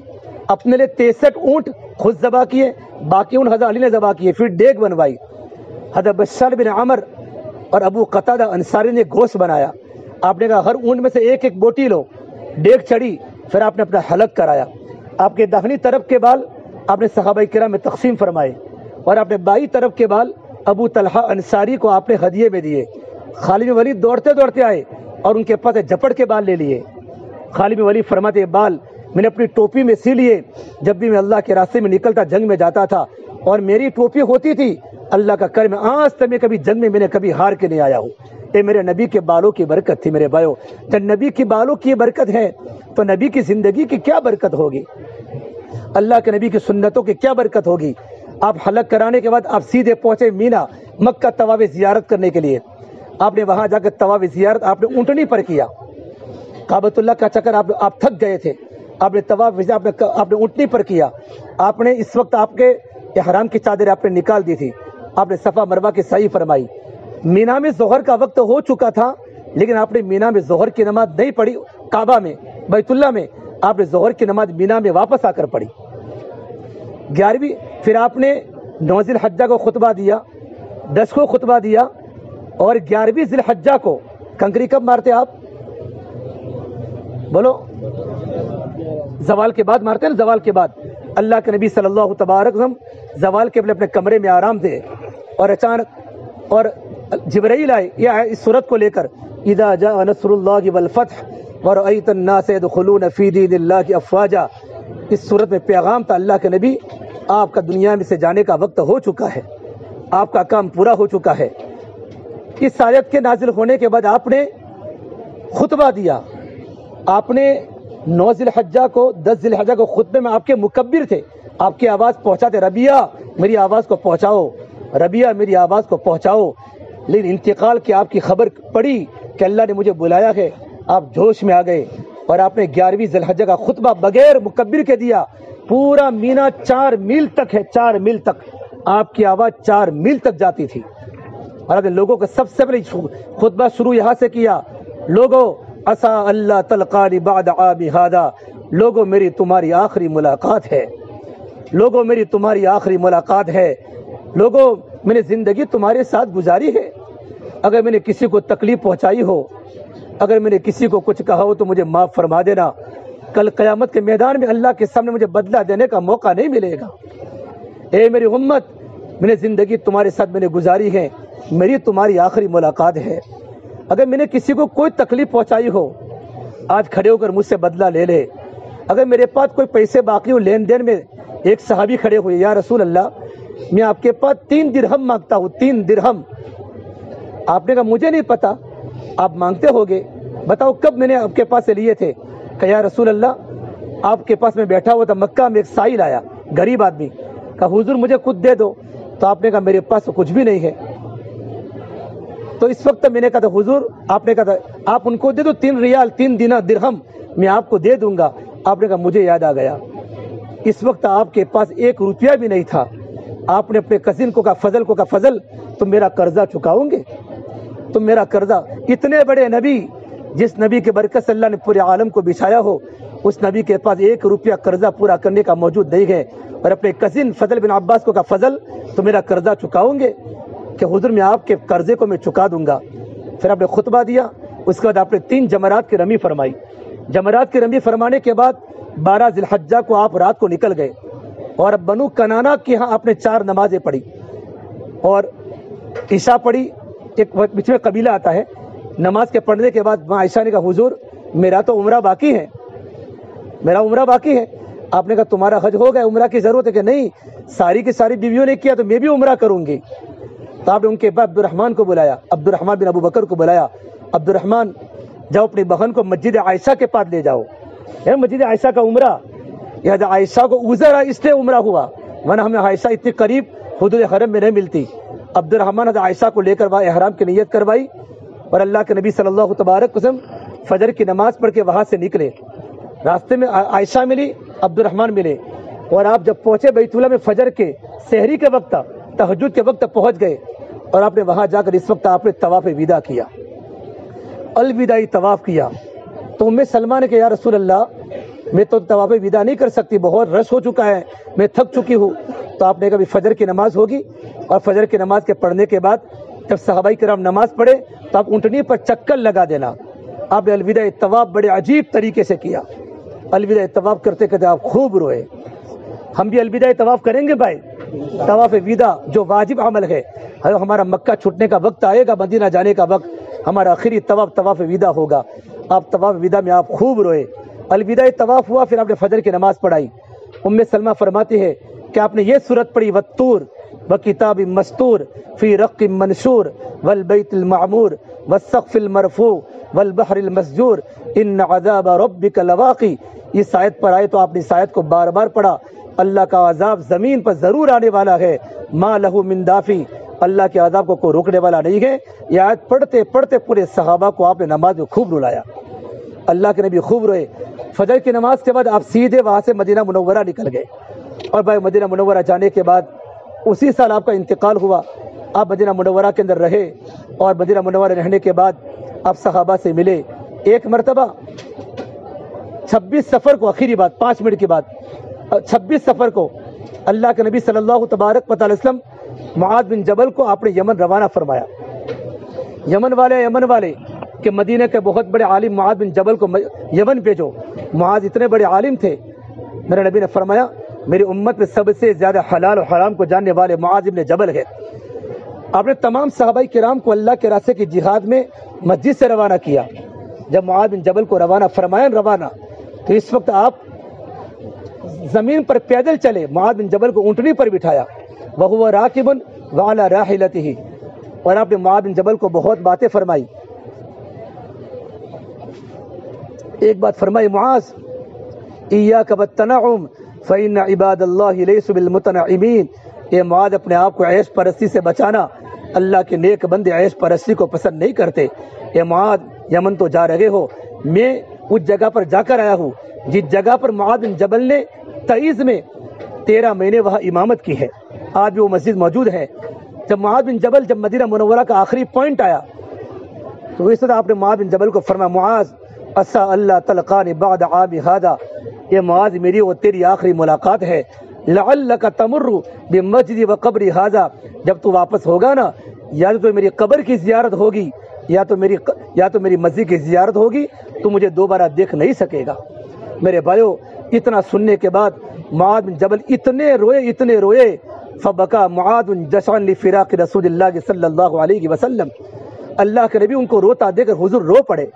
اپنے لیے 63 اونٹ خود ذبح کیے, باقی اونٹ حضرت علی نے ذبح کیے. پھر ڈیگ بنوائی, حضرت بشار بن عمر اور ابو قتادہ انصاری نے گوشت بنایا. آپ نے کہا ہر اونٹ میں سے ایک ایک بوٹی لو. ڈیگ چڑھی, پھر آپ نے اپنا حلق کرایا. آپ کے داہنی طرف کے بال آپ نے صحابہ کرام میں تقسیم فرمائے, اور آپ نے بائیں طرف کے بال ابو طلحہ انصاری کو آپ نے ہدیے میں دیے. خالد بن ولید دوڑتے دوڑتے آئے اور ان کے پاس جھپٹ کے بال لے لیے. خالد بن ولید فرماتے بال میں نے اپنی ٹوپی میں سی لیے. جب بھی میں اللہ کے راستے میں نکلتا جنگ میں جاتا تھا اور میری ٹوپی ہوتی تھی, اللہ کا کرم آج تک میں کبھی جنگ میں نے کبھی ہار کے نہیں آیا ہوں. یہ میرے نبی کے بالوں کی برکت تھی. میرے بھائیو, جب نبی کی بالوں کی برکت ہے تو نبی کی زندگی کی کیا برکت ہوگی, اللہ کے نبی کی سنتوں کی کیا برکت ہوگی. آپ حلق کرانے کے بعد آپ سیدھے پہنچے مینا, مکہ طواف زیارت کرنے کے لیے. آپ نے وہاں جا کے طواف زیارت آپ نے اونٹنی پر کیا. کعبۃ اللہ کا چکر آپ تھک گئے تھے, آپ نے طواف آپ نے اونٹنی پر کیا. آپ نے اس وقت آپ کے احرام کی چادر آپ نے نکال دی تھی. آپ نے صفا مروہ کی سعی فرمائی. مینا میں ظہر کا وقت ہو چکا تھا, لیکن آپ نے مینا میں ظہر کی نماز نہیں پڑھی. کعبہ میں بیت اللہ میں آپ نے ظہر کی نماز مینا میں واپس آ کر پڑھی. 11ویں پھر آپ نے 9 ذی الحجہ کو خطبہ دیا, 10 کو خطبہ دیا, اور 11ویں ذی الحجہ کو کنکری کب مارتے آپ بولو؟ زوال کے بعد مارتے ہیں نا, زوال کے بعد. اللہ کے نبی صلی اللہ تبارک وسلم زوال کے اپنے کمرے میں آرام تھے اور اچانک اور جبرائیل آئے یہ اس صورت کو لے کر, اذا جاء نصر اللہ والفتح ورأیت الناس يدخلون فی دین اللہ افواجا. اس صورت میں پیغام تھا, اللہ کے نبی آپ کا دنیا میں سے جانے کا وقت ہو چکا ہے, آپ کا کام پورا ہو چکا ہے. اس آیت کے نازل ہونے کے بعد آپ نے خطبہ دیا. آپ نے 9 ذی الحجہ کو 10 ذی الحجہ کو خطبے میں آپ کے مکبر تھے, آپ کی آواز پہنچاتے, ربیہ میری آواز کو پہنچاؤ, ربیہ میری آواز کو پہنچاؤ. لیکن انتقال کی آپ کی خبر پڑی کہ اللہ نے مجھے بلایا ہے, آپ جوش میں آ گئے اور آپ نے 11ویں ذی الحجہ کا خطبہ بغیر مکبر کے دیا. پورا مینا 4 میل تک ہے, 4 میل تک آپ کی آواز 4 میل تک جاتی تھی. اور آپ نے لوگوں کو سب سے پہلے خطبہ شروع یہاں سے کیا, لوگوں عسا اللہ تلقانی بعد عامی ہادا, لوگوں میری تمہاری آخری ملاقات ہے, لوگوں میری تمہاری آخری ملاقات ہے, لوگوں میں نے زندگی تمہارے ساتھ گزاری ہے. اگر میں نے کسی کو تکلیف پہنچائی ہو, اگر میں نے کسی کو کچھ کہا ہو تو مجھے معاف فرما دینا. کل قیامت کے میدان میں اللہ کے سامنے مجھے بدلہ دینے کا موقع نہیں ملے گا. اے میری امت, میں نے زندگی تمہارے ساتھ میں نے گزاری ہے, میری تمہاری آخری ملاقات ہے. اگر میں نے کسی کو کوئی تکلیف پہنچائی ہو, آج کھڑے ہو کر مجھ سے بدلہ لے لے. اگر میرے پاس کوئی پیسے باقی ہو لین دین میں, ایک صحابی کھڑے ہوئے, یا رسول اللہ میں آپ کے پاس 3 درہم مانگتا ہوں, 3 درہم. آپ نے کہا مجھے نہیں پتا, آپ مانگتے ہوگے, بتاؤ کب میں نے آپ کے پاس سے لیے تھے. کہ یا رسول اللہ آپ کے پاس میں بیٹھا ہوا تھا, مکہ میں ایک سائل آیا غریب آدمی, کہا حضور مجھے کچھ دے دو. تو آپ نے کہا میرے پاس کچھ بھی نہیں ہے. تو اس وقت میں نے کہا تھا حضور, آپ نے کہا تھا آپ ان کو دے دو 3 ریال 3 دینار درہم میں آپ کو دے دوں گا. آپ نے کہا مجھے یاد آ گیا, اس وقت آپ کے پاس 1 روپیہ بھی نہیں تھا. آپ نے اپنے کزن کو کہا, فضل کو کہا, فضل تم میرا قرضہ چکاؤ گے, تم میرا قرضہ. اتنے بڑے نبی, جس نبی کے برکت سے اللہ نے پورے عالم کو بچھایا ہو, اس نبی کے پاس 1 روپیہ قرضہ پورا کرنے کا موجود نہیں ہے. اور اپنے کزن فضل بن عباس کو کہا, فضل تم میرا قرضہ چکاؤ گے؟ کہ حضور میں آپ کے قرضے کو میں چکا دوں گا. پھر آپ نے خطبہ دیا, اس کے بعد آپ نے 3 جمرات کی رمی فرمائی. جمرات کی رمی فرمانے کے بعد 12 ذی الحجہ کو آپ رات کو نکل گئے, اور بنو کنانا کے ہاں آپ نے 4 نمازیں پڑھی اور عشاء پڑھی. ایک بیچ میں قبیلہ آتا ہے, نماز کے پڑھنے کے بعد عائشہ نے کہا حضور میرا تو عمرہ باقی ہے, میرا عمرہ باقی ہے. آپ نے کہا تمہارا حج ہو گیا, عمرہ کی ضرورت ہے؟ کہ نہیں, ساری کی ساری بیویوں نے کیا تو میں بھی عمرہ کروں گی. تو آپ نے ان کے بعد عبد الرحمن کو بلایا, عبد الرحمن بن ابو بکر کو بلایا. عبد الرحمن جاؤ اپنی بہن کو مسجد عائشہ کے پاس لے جاؤ. مسجد عائشہ کا عمرہ, یہ عائشہ کو عذر ہے اس لیے عمرہ ہوا, ورنہ ہمیں عائشہ اتنی قریب حدود حرم میں نہیں ملتی. عبد الرحمن عائشہ کو لے کر وہاں احرام کی نیت کروائی, اور اللہ کے نبی صلی اللہ تبارک وسلم فجر کی نماز پڑھ کے وہاں سے نکلے. راستے میں عائشہ ملی, عبد الرحمن ملے, اور آپ جب پہنچے بیت اللہ میں فجر کے سحری کے وقت, تہجد کے وقت پہنچ گئے, اور آپ نے وہاں جا کر اس وقت آپ نے طواف وداع کیا, الوداعی طواف کیا. تو ام سلمہ نے کہا یا رسول اللہ میں تو طواف وداع نہیں کر سکتی, بہت رش ہو چکا ہے, میں تھک چکی ہوں. تو آپ نے کہا فجر کی نماز ہوگی, اور فجر کی نماز کے پڑھنے کے بعد جب صحابہ کرام نماز پڑھے تو آپ اونٹنی پر چکر لگا دینا. آپ نے الوداع طواف بڑے عجیب طریقے سے کیا. الوداع طواف کرتے کرتے آپ خوب روئے. ہم بھی الوداع طواف کریں گے بھائی, طواف ویدا جو واجب عمل ہے، ہمارا مکہ چھوٹنے کا وقت آئے گا، مدینہ جانے کا وقت، ہمارا آخری طواف ویدا ہوگا۔ آپ طواف ویدا میں آپ خوب روئے۔ الوداع طواف ہوا، پھر آپ نے فجر کی نماز پڑھائی۔ ام سلمہ فرماتی ہے کہ آپ نے یہ سورت پڑھی، والطور وکتاب مستور فی رق منشور والبیت المعمور والسقف المرفوع والبحر المسجور ان عذاب ربک لواقع۔ اس آیت پر آئے تو آپ نے اس آیت کو بار بار پڑھا، اللہ کا عذاب زمین پر ضرور آنے والا ہے، ما لہ من دافع، اللہ کے عذاب کو کوئی روکنے والا نہیں ہے۔ یہ آیت پڑھتے پڑھتے پورے صحابہ کو آپ نے نماز میں خوب رلایا، اللہ کے نبی خوب روئے۔ فجر کی نماز کے بعد آپ سیدھے وہاں سے مدینہ منورہ نکل گئے، اور بھائی مدینہ منورہ جانے کے بعد اسی سال آپ کا انتقال ہوا۔ آپ مدینہ منورہ کے اندر رہے، اور مدینہ منورہ رہنے کے بعد آپ صحابہ سے ملے۔ ایک مرتبہ 26 سفر کو، آخری بات 5 منٹ کی بات، 26 سفر کو اللہ کے نبی صلی اللہ تبارک و تعالی وسلم معاذ بن جبل کو آپ نے یمن روانہ فرمایا۔ یمن والے کہ مدینہ کے بہت بڑے عالم معاذ بن جبل کو یمن بھیجو۔ معاذ اتنے بڑے عالم تھے، میرے نبی نے فرمایا میری امت میں سب سے زیادہ حلال و حرام کو جاننے والے معاذ بن جبل ہے۔ آپ نے تمام صحابہ کرام کو اللہ کے راستے کی جہاد میں مسجد سے روانہ کیا۔ جب معاذ بن جبل کو روانہ فرمایا تو اس وقت آپ زمین پر پیدل چلے، معاذ بن جبل کو اونٹنی پر بٹھایا، وَهُوَ رَاكِبٌ وَعَلَى رَاحِلَتِهِ، اور آپ نے معاذ بن جبل کو بہت باتیں فرمائی۔ ایک بات فرمائی، معاذ إِيَّاكَ وَالتَّنَعُمْ فَإِنَّ عِبَادَ اللَّهِ لَيْسُوا بِالْمُتَنَعِمِينَ، اے معاذ اپنے آپ کو عیش پرستی سے بچانا، اللہ کے نیک بندے عیش پرستی کو پسند نہیں کرتے۔ اے معاذ یمن تو جا رہے ہو، میں اس جگہ پر جا کر آیا ہوں جس جگہ پر معاذ بن جبل نے تعیز میں 13 مہینے وہاں امامت کی ہے، آج بھی وہ مسجد موجود ہے۔ جب معاذ بن جبل جب مدینہ منورہ کا آخری پوائنٹ آیا تو اس وقت آپ نے معاذ بن جبل کو فرمایا، معاذ عسى اللہ تلقانی بعد عامی هذا، یہ معاذ میری اور تیری آخری ملاقات ہے، لعلک تمر بمسجدی وقبری هذا، جب تو واپس ہوگا نا، یا تو میری قبر کی زیارت ہوگی یا تو میری مسجد کی زیارت ہوگی، تو مجھے دوبارہ دیکھ نہیں سکے گا۔ میرے بھائیو، اتنا سننے کے بعد معاذ بن جبل اتنے روئے، فبکا معاذ جشعا لفراق رسول اللہ صلی اللہ علیہ وسلم، اللہ کے نبی ان کو روتا دے کر حضور رو پڑے،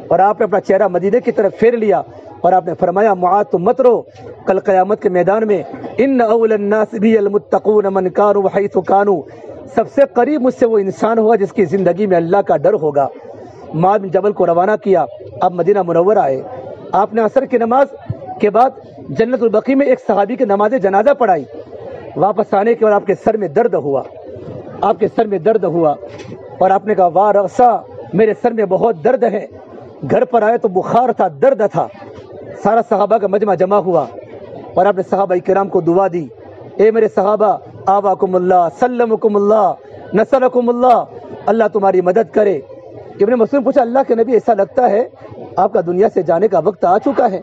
اور آپ نے اپنا چہرہ مدینے کی طرف پھیر لیا، اور آپ نے فرمایا معاذ تم مت رو، کل قیامت کے میدان میں ان اول الناس بھی المتقون من کانوا حیث کانوا، سب سے قریب مجھ سے وہ انسان ہوگا جس کی زندگی میں اللہ کا ڈر ہوگا۔ معاذ بن جبل کو روانہ کیا، اب مدینہ منورہ آئے۔ آپ نے عصر کی نماز کے بعد جنت البقیع میں ایک صحابی کی نماز جنازہ پڑھائی۔ واپس آنے کے بعد آپ کے سر میں درد ہوا، اور آپ نے کہا واہ رأسا، میرے سر میں بہت درد ہے۔ گھر پر آئے تو بخار تھا، درد تھا، سارا صحابہ کا مجمع جمع ہوا، اور آپ نے صحابہ کرام کو دعا دی، اے میرے صحابہ آواکم اللہ، سلمکم اللہ، نصرکم اللہ، اللہ تمہاری مدد کرے۔ ابن مسعود پوچھا اللہ کے نبی ایسا لگتا ہے آپ کا دنیا سے جانے کا وقت آ چکا ہے؟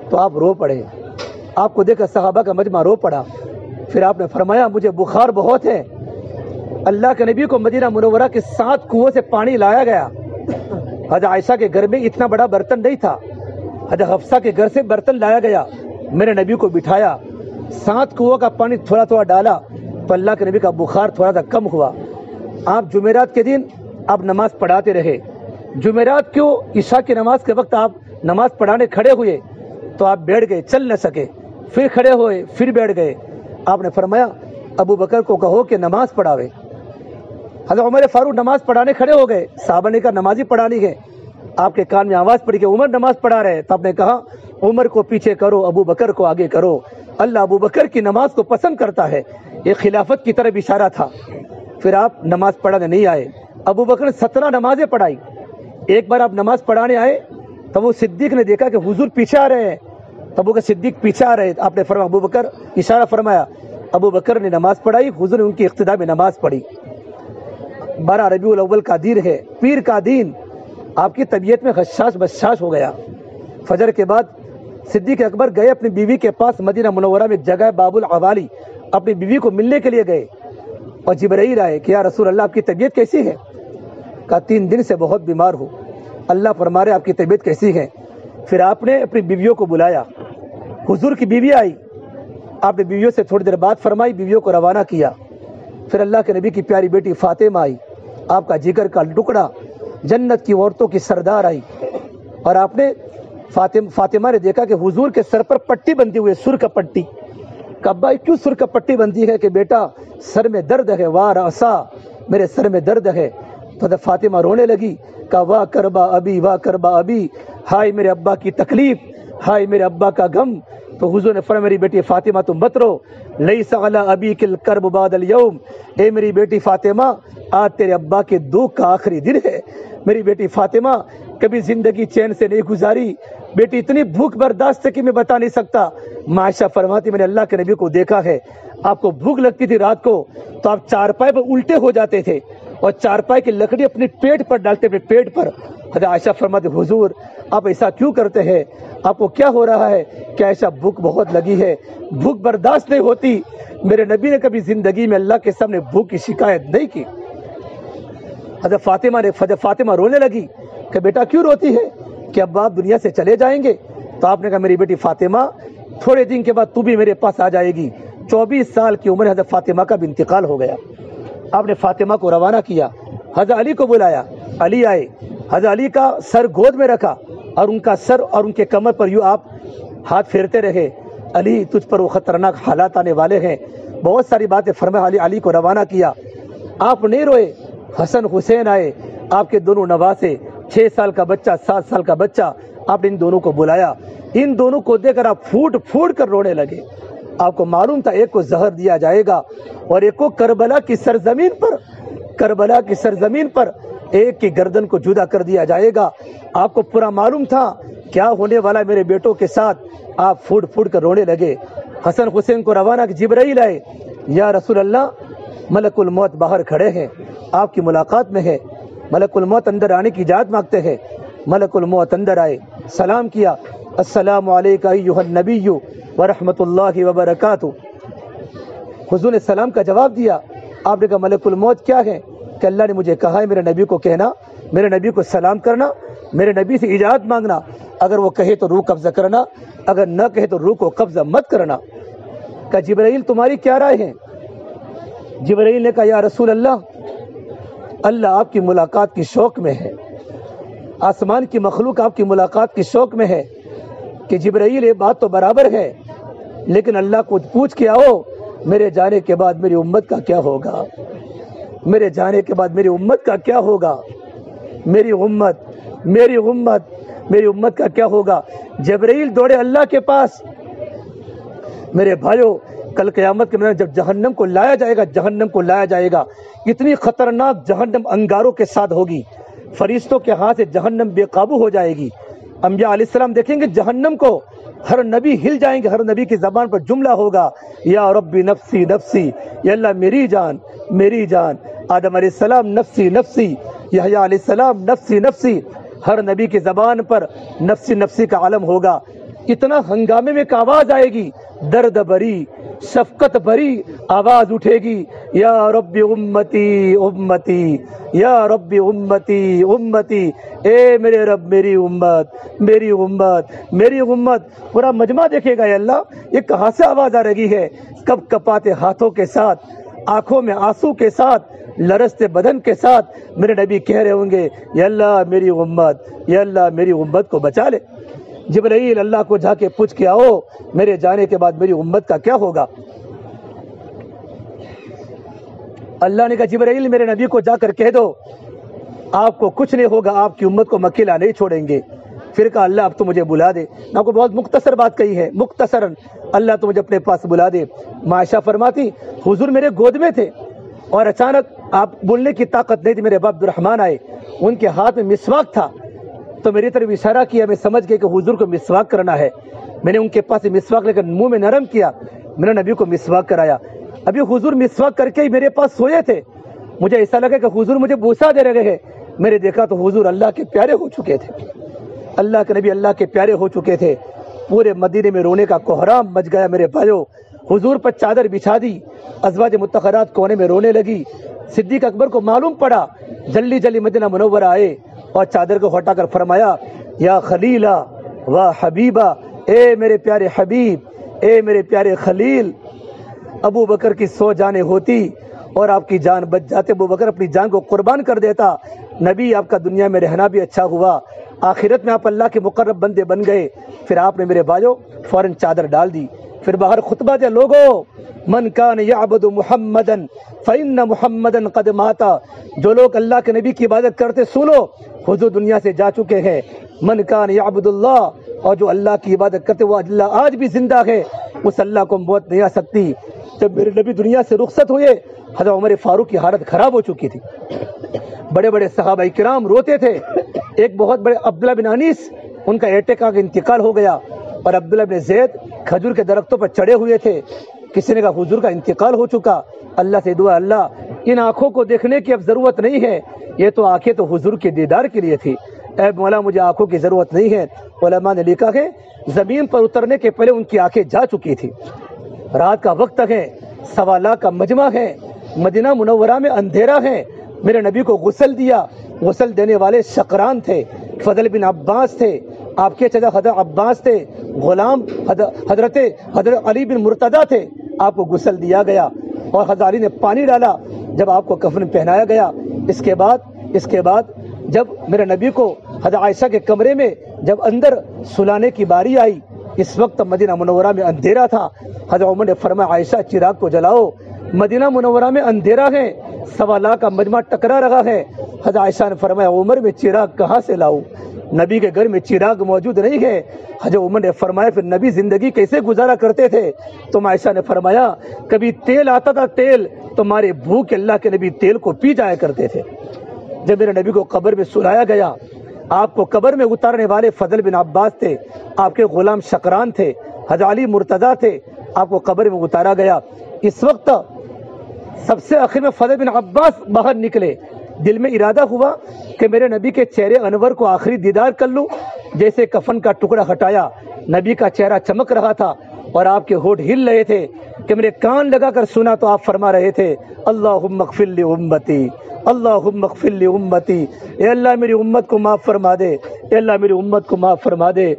تو آپ رو پڑے، آپ کو دیکھ کر صحابہ کا مجمع رو پڑا۔ پھر آپ نے فرمایا مجھے بخار بہت ہے۔ اللہ کے نبی کو مدینہ منورہ کے 7 کنووں سے پانی لایا گیا۔ حضرت عائشہ کے گھر میں اتنا بڑا برتن نہیں تھا، حضرت حفصہ کے گھر سے برتن لایا گیا، میرے نبی کو بٹھایا، 7 کنووں کا پانی تھوڑا تھوڑا ڈالا تو اللہ کے نبی کا بخار تھوڑا سا کم ہوا۔ آپ جمعرات کے دن آپ نماز پڑھاتے رہے، جمعرات کو عشاء کی نماز کے وقت آپ نماز پڑھانے کھڑے ہوئے تو آپ بیٹھ گئے، چل نہ سکے، پھر کھڑے ہوئے، پھر بیٹھ گئے۔ آپ نے فرمایا ابو بکر کو کہو کہ نماز پڑھاوے۔ حضرت عمر فاروق نماز پڑھانے کھڑے ہو گئے، صحابہ نے کہا نمازی پڑھانی ہے، آپ کے کان میں آواز پڑی کہ عمر نماز پڑھا رہے، تو آپ نے کہا عمر کو پیچھے کرو، ابو بکر کو آگے کرو، اللہ ابو بکر کی نماز کو پسند کرتا ہے۔ یہ خلافت کی طرف اشارہ تھا۔ پھر آپ نماز پڑھانے نہیں آئے، ابو بکر نے 17 نمازیں پڑھائی۔ ایک بار آپ نماز پڑھانے آئے تو وہ صدیق نے دیکھا کہ حضور پیچھے آ رہے ہیں، تب وہ صدیق پیچھے آ رہے، آپ نے فرمایا ابو بکر، اشارہ فرمایا، ابو بکر نے نماز پڑھائی، حضور نے ان کی اقتداء میں نماز پڑھی۔ 12 ربیع الاول کا دن ہے، پیر کا دن، آپ کی طبیعت میں خشاش بشاش ہو گیا۔ فجر کے بعد صدیق اکبر گئے اپنی بیوی کے پاس، مدینہ منورہ میں ایک جگہ ہے باب العوالی، اپنی بیوی کو ملنے کے لیے گئے، اور جبرائیل آئے کہ یا رسول اللہ آپ کی طبیعت کیسی ہے؟ کہا 3 دن سے بہت بیمار ہوں۔ اللہ فرما رہے آپ کی طبیعت کیسی ہے؟ پھر آپ نے اپنی بیویوں کو بلایا، حضور کی بیوی آئی، آپ نے بیویوں سے تھوڑی دیر بات فرمائی، بیویوں کو روانہ کیا. پھر اللہ کے نبی کی پیاری بیٹی فاطمہ آئی، آپ کا جگر کا ٹکڑا، جنت کی عورتوں کی سردار آئی. اور آپ نے فاطمہ نے دیکھا کہ حضور کے سر پر پٹی بندھی ہوئی ہے، سر کا پٹی. کعبہ کیوں سر کا پٹی بندھی ہے؟ کہ بیٹا سر میں درد ہے، واہ راسا، میرے سر میں درد ہے. تو فاطمہ رونے لگی، کہا واہ کربا ابی، واہ کربا ابی، ہائے میرے ابا کی تکلیف، ہائے میرے ابا کا غم. تو حضور نے فرمایا میری بیٹی فاطمہ تم مت رو، لیس علی ابیک الکرب بعد اليوم، اے میری بیٹی فاطمہ آج تیرے ابا کے دکھ کا آخری دن ہے. میری بیٹی فاطمہ کبھی زندگی چین سے نہیں گزاری، بیٹی اتنی بھوک برداشت ہے کہ میں بتا نہیں سکتا. عائشہ فرماتی میں نے اللہ کے نبی کو دیکھا ہے، آپ کو بھوک لگتی تھی رات کو تو آپ چارپائے پر الٹے ہو جاتے تھے اور چارپائے کی لکڑی اپنے پیٹ پر ڈالتے، اپنے پیٹ پر. حضرت عائشہ فرماتی حضور آپ ایسا کیوں کرتے ہیں؟ آپ کو کیا ہو رہا ہے؟ کہ عائشہ بھوک بہت لگی ہے، بھوک برداشت نہیں ہوتی. میرے نبی نے کبھی زندگی میں اللہ کے سامنے بھوک کی شکایت نہیں کی. حضرت فاطمہ رونے لگی کہ بیٹا کیوں روتی ہے؟ کہ اب آپ دنیا سے چلے جائیں گے. تو آپ نے کہا میری بیٹی فاطمہ تھوڑے دن کے بعد تو بھی میرے پاس آ جائے گی. 24 سال کی عمر حضرت فاطمہ کا بھی انتقال ہو گیا. آپ نے فاطمہ کو روانہ کیا، حضرت علی کو بلایا، علی آئے، حضرت علی کا سر گود میں رکھا اور ان کا سر اور ان کے کمر پر یوں آپ ہاتھ پھیرتے رہے. علی تجھ پر وہ خطرناک حالات آنے والے ہیں، بہت ساری باتیں فرمایا. علی کو روانہ کیا. آپ نہیں روئے، حسن حسین آئے، آپ کے دونوں نواسے، 6 سال کا بچہ، 7 سال کا بچہ. آپ نے ان دونوں کو بلایا، ان دونوں کو دیکھ کر آپ پھوٹ پھوٹ کر رونے لگے. آپ کو معلوم تھا ایک کو زہر دیا جائے گا اور ایک کو کربلا کی سرزمین پر ایک کی گردن کو جدا کر دیا جائے گا. آپ کو پورا معلوم تھا کیا ہونے والا میرے بیٹوں کے ساتھ. آپ پھوٹ پھوٹ کر رونے لگے. حسن حسین کو روانہ جبرائیل آئے، یا رسول اللہ ملک الموت باہر کھڑے ہیں، آپ کی ملاقات میں ہے. ملک الموت اندر آنے کی اجازت مانگتے ہیں. ملک الموت اندر آئے، سلام کیا، السلام علیکہ ایھا النبی ورحمۃ اللہ وبرکاتہ. حضور نے سلام کا جواب دیا. آپ نے کہا ملک الموت کیا ہے؟ کہ اللہ نے مجھے کہا ہے میرے نبی کو کہنا، میرے نبی کو سلام کرنا، میرے نبی سے اجازت مانگنا، اگر وہ کہے تو روح قبضہ کرنا، اگر نہ کہے تو روح کو قبضہ مت کرنا. کہ جبرائیل تمہاری کیا رائے ہے؟ جبرائیل نے کہا یا رسول اللہ آپ کی ملاقات کی شوق میں ہے، آسمان کی مخلوق آپ کی ملاقات کی شوق میں ہے. کہ جبرائیل یہ بات تو برابر ہے، لیکن اللہ کو پوچھ کے آؤ میرے جانے کے بعد میری امت کا کیا ہوگا، میرے جانے کے بعد میری امت کا کیا ہوگا، میری امت کا کیا ہوگا. جبرائیل دوڑے اللہ کے پاس. میرے بھائیو کل قیامت کے میں جب جہنم کو لایا جائے گا اتنی خطرناک جہنم انگاروں کے ساتھ ہوگی، فرشتوں کے ہاتھ سے جہنم بے قابو ہو جائے گی. انبیاء علیہ السلام دیکھیں گے جہنم کو، ہر نبی ہل جائیں گے، ہر نبی کی زبان پر جملہ ہوگا یا ربی نفسی نفسی، یا اللہ میری جان میری جان. آدم علیہ السلام نفسی نفسی، یحییٰ علیہ السلام نفسی نفسی. ہر نبی کی زبان پر نفسی نفسی کا عالم ہوگا. اتنا ہنگامے میں ایک آواز آئے گی، درد بری شفقت بری آواز اٹھے گی، یا رب امتی امتی، یا رب امتی امتی، اے میرے رب میری امت میری امت میری امت. پورا مجمع دیکھے گا یا اللہ یہ کہاں سے آواز آ رہی ہے. کب کپاتے ہاتھوں کے ساتھ، آنکھوں میں آنسو کے ساتھ، لرزتے بدن کے ساتھ میرے نبی کہہ رہے ہوں گے یا اللہ میری امت، یا اللہ میری امت کو بچا لے. جبرائیل اللہ کو جا کے پوچھ کے آؤ میرے جانے کے بعد میری امت کا کیا ہوگا. اللہ نے کہا جبرائیل میرے نبی کو جا کر کہہ دو آپ کو کچھ نہیں ہوگا، آپ کی امت کو مکیلا نہیں چھوڑیں گے. پھر کہا اللہ اب تو مجھے بلا دے. میں آپ کو بہت مختصر بات کہی ہے، مختصراً اللہ تو مجھے اپنے پاس بلا دے. عائشہ فرماتی حضور میرے گود میں تھے اور اچانک آپ بولنے کی طاقت نہیں تھی. میرے باپ عبدالرحمن آئے، ان کے ہاتھ میں مسواک تھا تو میری طرف اشارہ کیا، میں سمجھ گیا کہ حضور کو مسواک کرنا ہے. میں نے ان کے پاس مسواک لے کر منہ میں نرم کیا، میں نے نبی کو مسواک کرایا. ابھی حضور مسواک کر کے ہی میرے پاس سوئے تھے، مجھے ایسا لگا کہ حضور مجھے بوسہ دے رہے ہیں. میں نے دیکھا تو حضور اللہ کے پیارے ہو چکے تھے، اللہ کے نبی اللہ کے پیارے ہو چکے تھے. پورے مدینے میں رونے کا کوہرام مچ گیا. میرے بھائیو حضور پر چادر بچھا دی، ازواج مطہرات کونے میں رونے لگی. صدیق اکبر کو معلوم پڑا، جلدی جلدی مدینہ منورہ آئے اور چادر کو ہٹا کر فرمایا یا خلیلہ و حبیبہ، اے میرے پیارے حبیب، اے میرے پیارے خلیل، ابو بکر کی 100 جانیں ہوتی اور آپ کی جان بچ جاتے، ابو بکر اپنی جان کو قربان کر دیتا، نبی آپ کا دنیا میں رہنا بھی اچھا ہوا، آخرت میں آپ اللہ کے مقرب بندے بن گئے۔ پھر آپ نے میرے بھائیو فوراً چادر ڈال دی، پھر باہر خطبہ دیا، لوگو من کان یعبد محمدن فإن محمدن قد ماتا، جو لوگ اللہ کے نبی کی عبادت کرتے سنو، حضور دنیا سے جا چکے ہیں۔ من کان یعبد اللہ، اور جو اللہ کی عبادت کرتے وہ اللہ آج بھی زندہ ہے، اس اللہ کو موت نہیں آ سکتی۔ جب میرے نبی دنیا سے رخصت ہوئے، حضرت عمر فاروق کی حالت خراب ہو چکی تھی، بڑے بڑے صحابہ کرام روتے تھے۔ ایک بہت بڑے عبداللہ بن انیس، ان کا ارتقا کا انتقال ہو گیا، اور عبداللہ بن زید کھجور کے درختوں پر چڑھے ہوئے تھے۔ کسی نے کہا حضور کا انتقال ہو چکا، اللہ سے دعا، اللہ ان آنکھوں کو دیکھنے کی اب ضرورت نہیں ہے، یہ تو آنکھیں تو حضور کے دیدار کے لیے تھی، اے مولا مجھے آنکھوں کی ضرورت نہیں ہے۔ علماء نے لکھا ہے زمین پر اترنے کے پہلے ان کی آنکھیں جا چکی تھی۔ رات کا وقت ہے، 1.25 لاکھ کا مجمع ہے، مدینہ منورہ میں اندھیرا ہے، میرے نبی کو غسل دیا، غسل دینے والے شقران تھے، فضل بن عباس تھے، آپ کے چچا حضرت عباس تھے، غلام حضرت علی بن مرتضیٰ تھے، آپ کو غسل دیا گیا اور حضرت علی نے پانی ڈالا، جب آپ کو کفن پہنایا گیا۔ اس کے بعد جب میرے نبی کو حضرت عائشہ کے کمرے میں جب اندر سلانے کی باری آئی، اس وقت مدینہ منورہ میں اندھیرا تھا، حضرت عمر نے فرمایا عائشہ چراغ کو جلاؤ، مدینہ منورہ میں اندھیرا ہے، 1.25 لاکھ کا مجمع ٹکرا رہا ہے۔ حضرت عائشہ نے فرمایا عمر میں چراغ کہاں سے لاؤں، نبی کے گھر میں چراغ موجود نہیں ہے۔ حضرت عمر نے فرمایا پھر نبی زندگی کیسے گزارا کرتے تھے؟ تو عائشہ نے فرمایا کبھی تیل آتا تھا، تیل تمہارے بھوک اللہ کے نبی تیل کو پی جایا کرتے تھے۔ جب میرے نبی کو قبر میں سلایا گیا، آپ کو قبر میں اتارنے والے فضل بن عباس تھے، آپ کے غلام شقران تھے، حضرت علی مرتضیٰ تھے، آپ کو قبر میں اتارا گیا۔ اس وقت سب سے آخر میں فضل بن عباس باہر نکلے، دل میں ارادہ ہوا کہ میرے نبی کے چہرے انور کو آخری دیدار کر لوں۔ جیسے کفن کا ٹکڑا ہٹایا، نبی کا چہرہ چمک رہا تھا اور آپ کے ہونٹ ہل رہے تھے کہ میرے کان لگا کر سنا تو آپ فرما رہے تھے اللہم اغفر لی امتی، اللہم اغفر لی امتی، اے اللہ میری امت کو معاف فرما دے، اے اللہ میری امت کو معاف فرما دے۔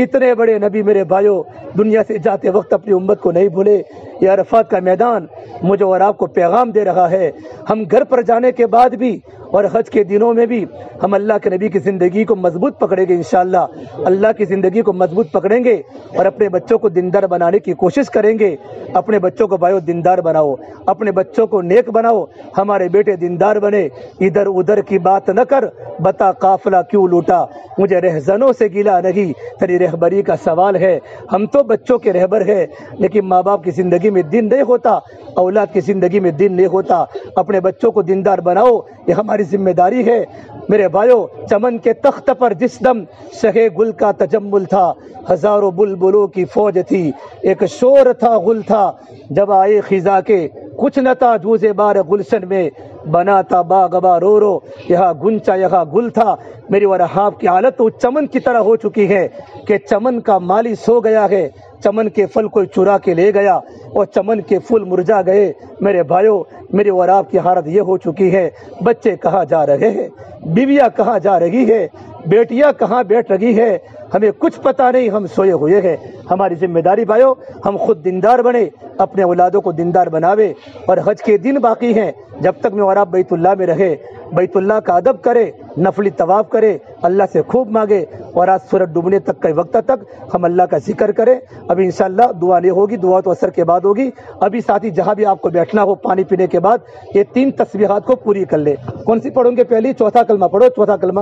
اتنے بڑے نبی میرے بھائیوں دنیا سے جاتے وقت اپنی امت کو نہیں بھولے۔ یہ عرفات کا میدان مجھے اور آپ کو پیغام دے رہا ہے، ہم گھر پر جانے کے بعد بھی اور حج کے دنوں میں بھی ہم اللہ کے نبی کی زندگی کو مضبوط پکڑیں گے، انشاءاللہ اللہ کی زندگی کو مضبوط پکڑیں گے اور اپنے بچوں کو دیندار بنانے کی کوشش کریں گے۔ اپنے بچوں کو بھائیو دیندار بناؤ، اپنے بچوں کو نیک بناؤ، ہمارے بیٹے دیندار بنے۔ ادھر ادھر کی بات نہ کر، بتا قافلہ کیوں لوٹا، مجھے رہزنوں سے گلا نہیں، تیری رہبری کا سوال ہے۔ ہم تو بچوں کے رہبر ہیں، لیکن ماں باپ کی زندگی میں دین نہیں ہوتا، اولاد کی زندگی میں دین نہیں ہوتا۔ اپنے بچوں کو دیندار بناؤ، یہ ہماری ذمہ داری ہے۔ میرے بھائیو چمن کے تخت پر جس دم شہ گل کا تجمل تھا، ہزاروں بلبلوں کی فوج تھی، ایک شور تھا غل تھا، جب آئے خزاں کے کچھ نہ تھا جوزے بار گلشن میں، بنا تھا باغبا رو رو، یہاں گنچا یہاں گل تھا۔ میری اور آپ کی حالت تو چمن کی طرح ہو چکی ہے کہ چمن کا مالی سو گیا ہے، چمن کے پھل کوئی چرا کے لے گیا اور چمن کے پھول مرجا گئے۔ میرے بھائیو میری اور آپ کی حالت یہ ہو چکی ہے، بچے کہاں جا رہے ہیں، بیویاں کہاں جا رہی ہے، بیٹیاں کہاں بیٹھ رہی ہے، ہمیں کچھ پتہ نہیں، ہم سوئے ہوئے ہیں۔ ہماری ذمہ داری بھائیو ہم خود دیندار بنے، اپنے اولادوں کو دیندار بناوے، اور حج کے دن باقی ہیں، جب تک میں اور آپ بیت اللہ میں رہے، بیت اللہ کا ادب کرے، نفلی طواف کرے، اللہ سے خوب مانگے، اور آج سورج ڈوبنے تک کے وقت تک ہم اللہ کا ذکر کریں۔ ابھی انشاءاللہ دعا نہیں ہوگی، دعا تو اثر کے بعد ہوگی۔ ابھی ساتھی جہاں بھی آپ کو بیٹھنا ہو پانی پینے کے بعد یہ 3 تسبیحات کو پوری کر لے۔ کون سی پڑھوں گے؟ پہلی چوتھا کلمہ پڑھو، چوتھا کلمہ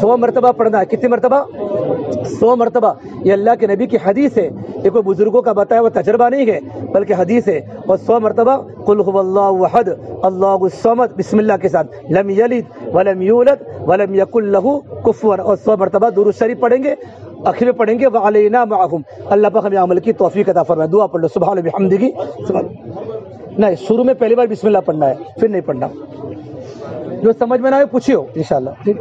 100 مرتبہ پڑھنا ہے۔ کتنی مرتبہ؟ 100 مرتبہ۔ یہ اللہ کے نبی کی حدیث ہے، یہ کوئی بزرگوں کا بتایا ہوا تجربہ نہیں ہے بلکہ حدیث ہے۔ اور 100 مرتبہ قل هو اللہ احد اللہ الصمد بسم اللہ کے ساتھ، لم یلد ولم یولد ولم یکن له کفوا، اور 100 مرتبہ درود شریف پڑھیں گے، آخر میں پڑھیں گے وعلینا معہم۔ اللہ پاک ہمیں عمل کی توفیق عطا فرمائے۔ دعا پڑھ لو سبحان بحمدہ سبحان۔ نہیں، شروع میں پہلی بار بسم اللہ پڑھنا ہے، پھر نہیں پڑھنا۔ جو سمجھ میں نہ آئے پوچھیو انشاءاللہ، ٹھیک۔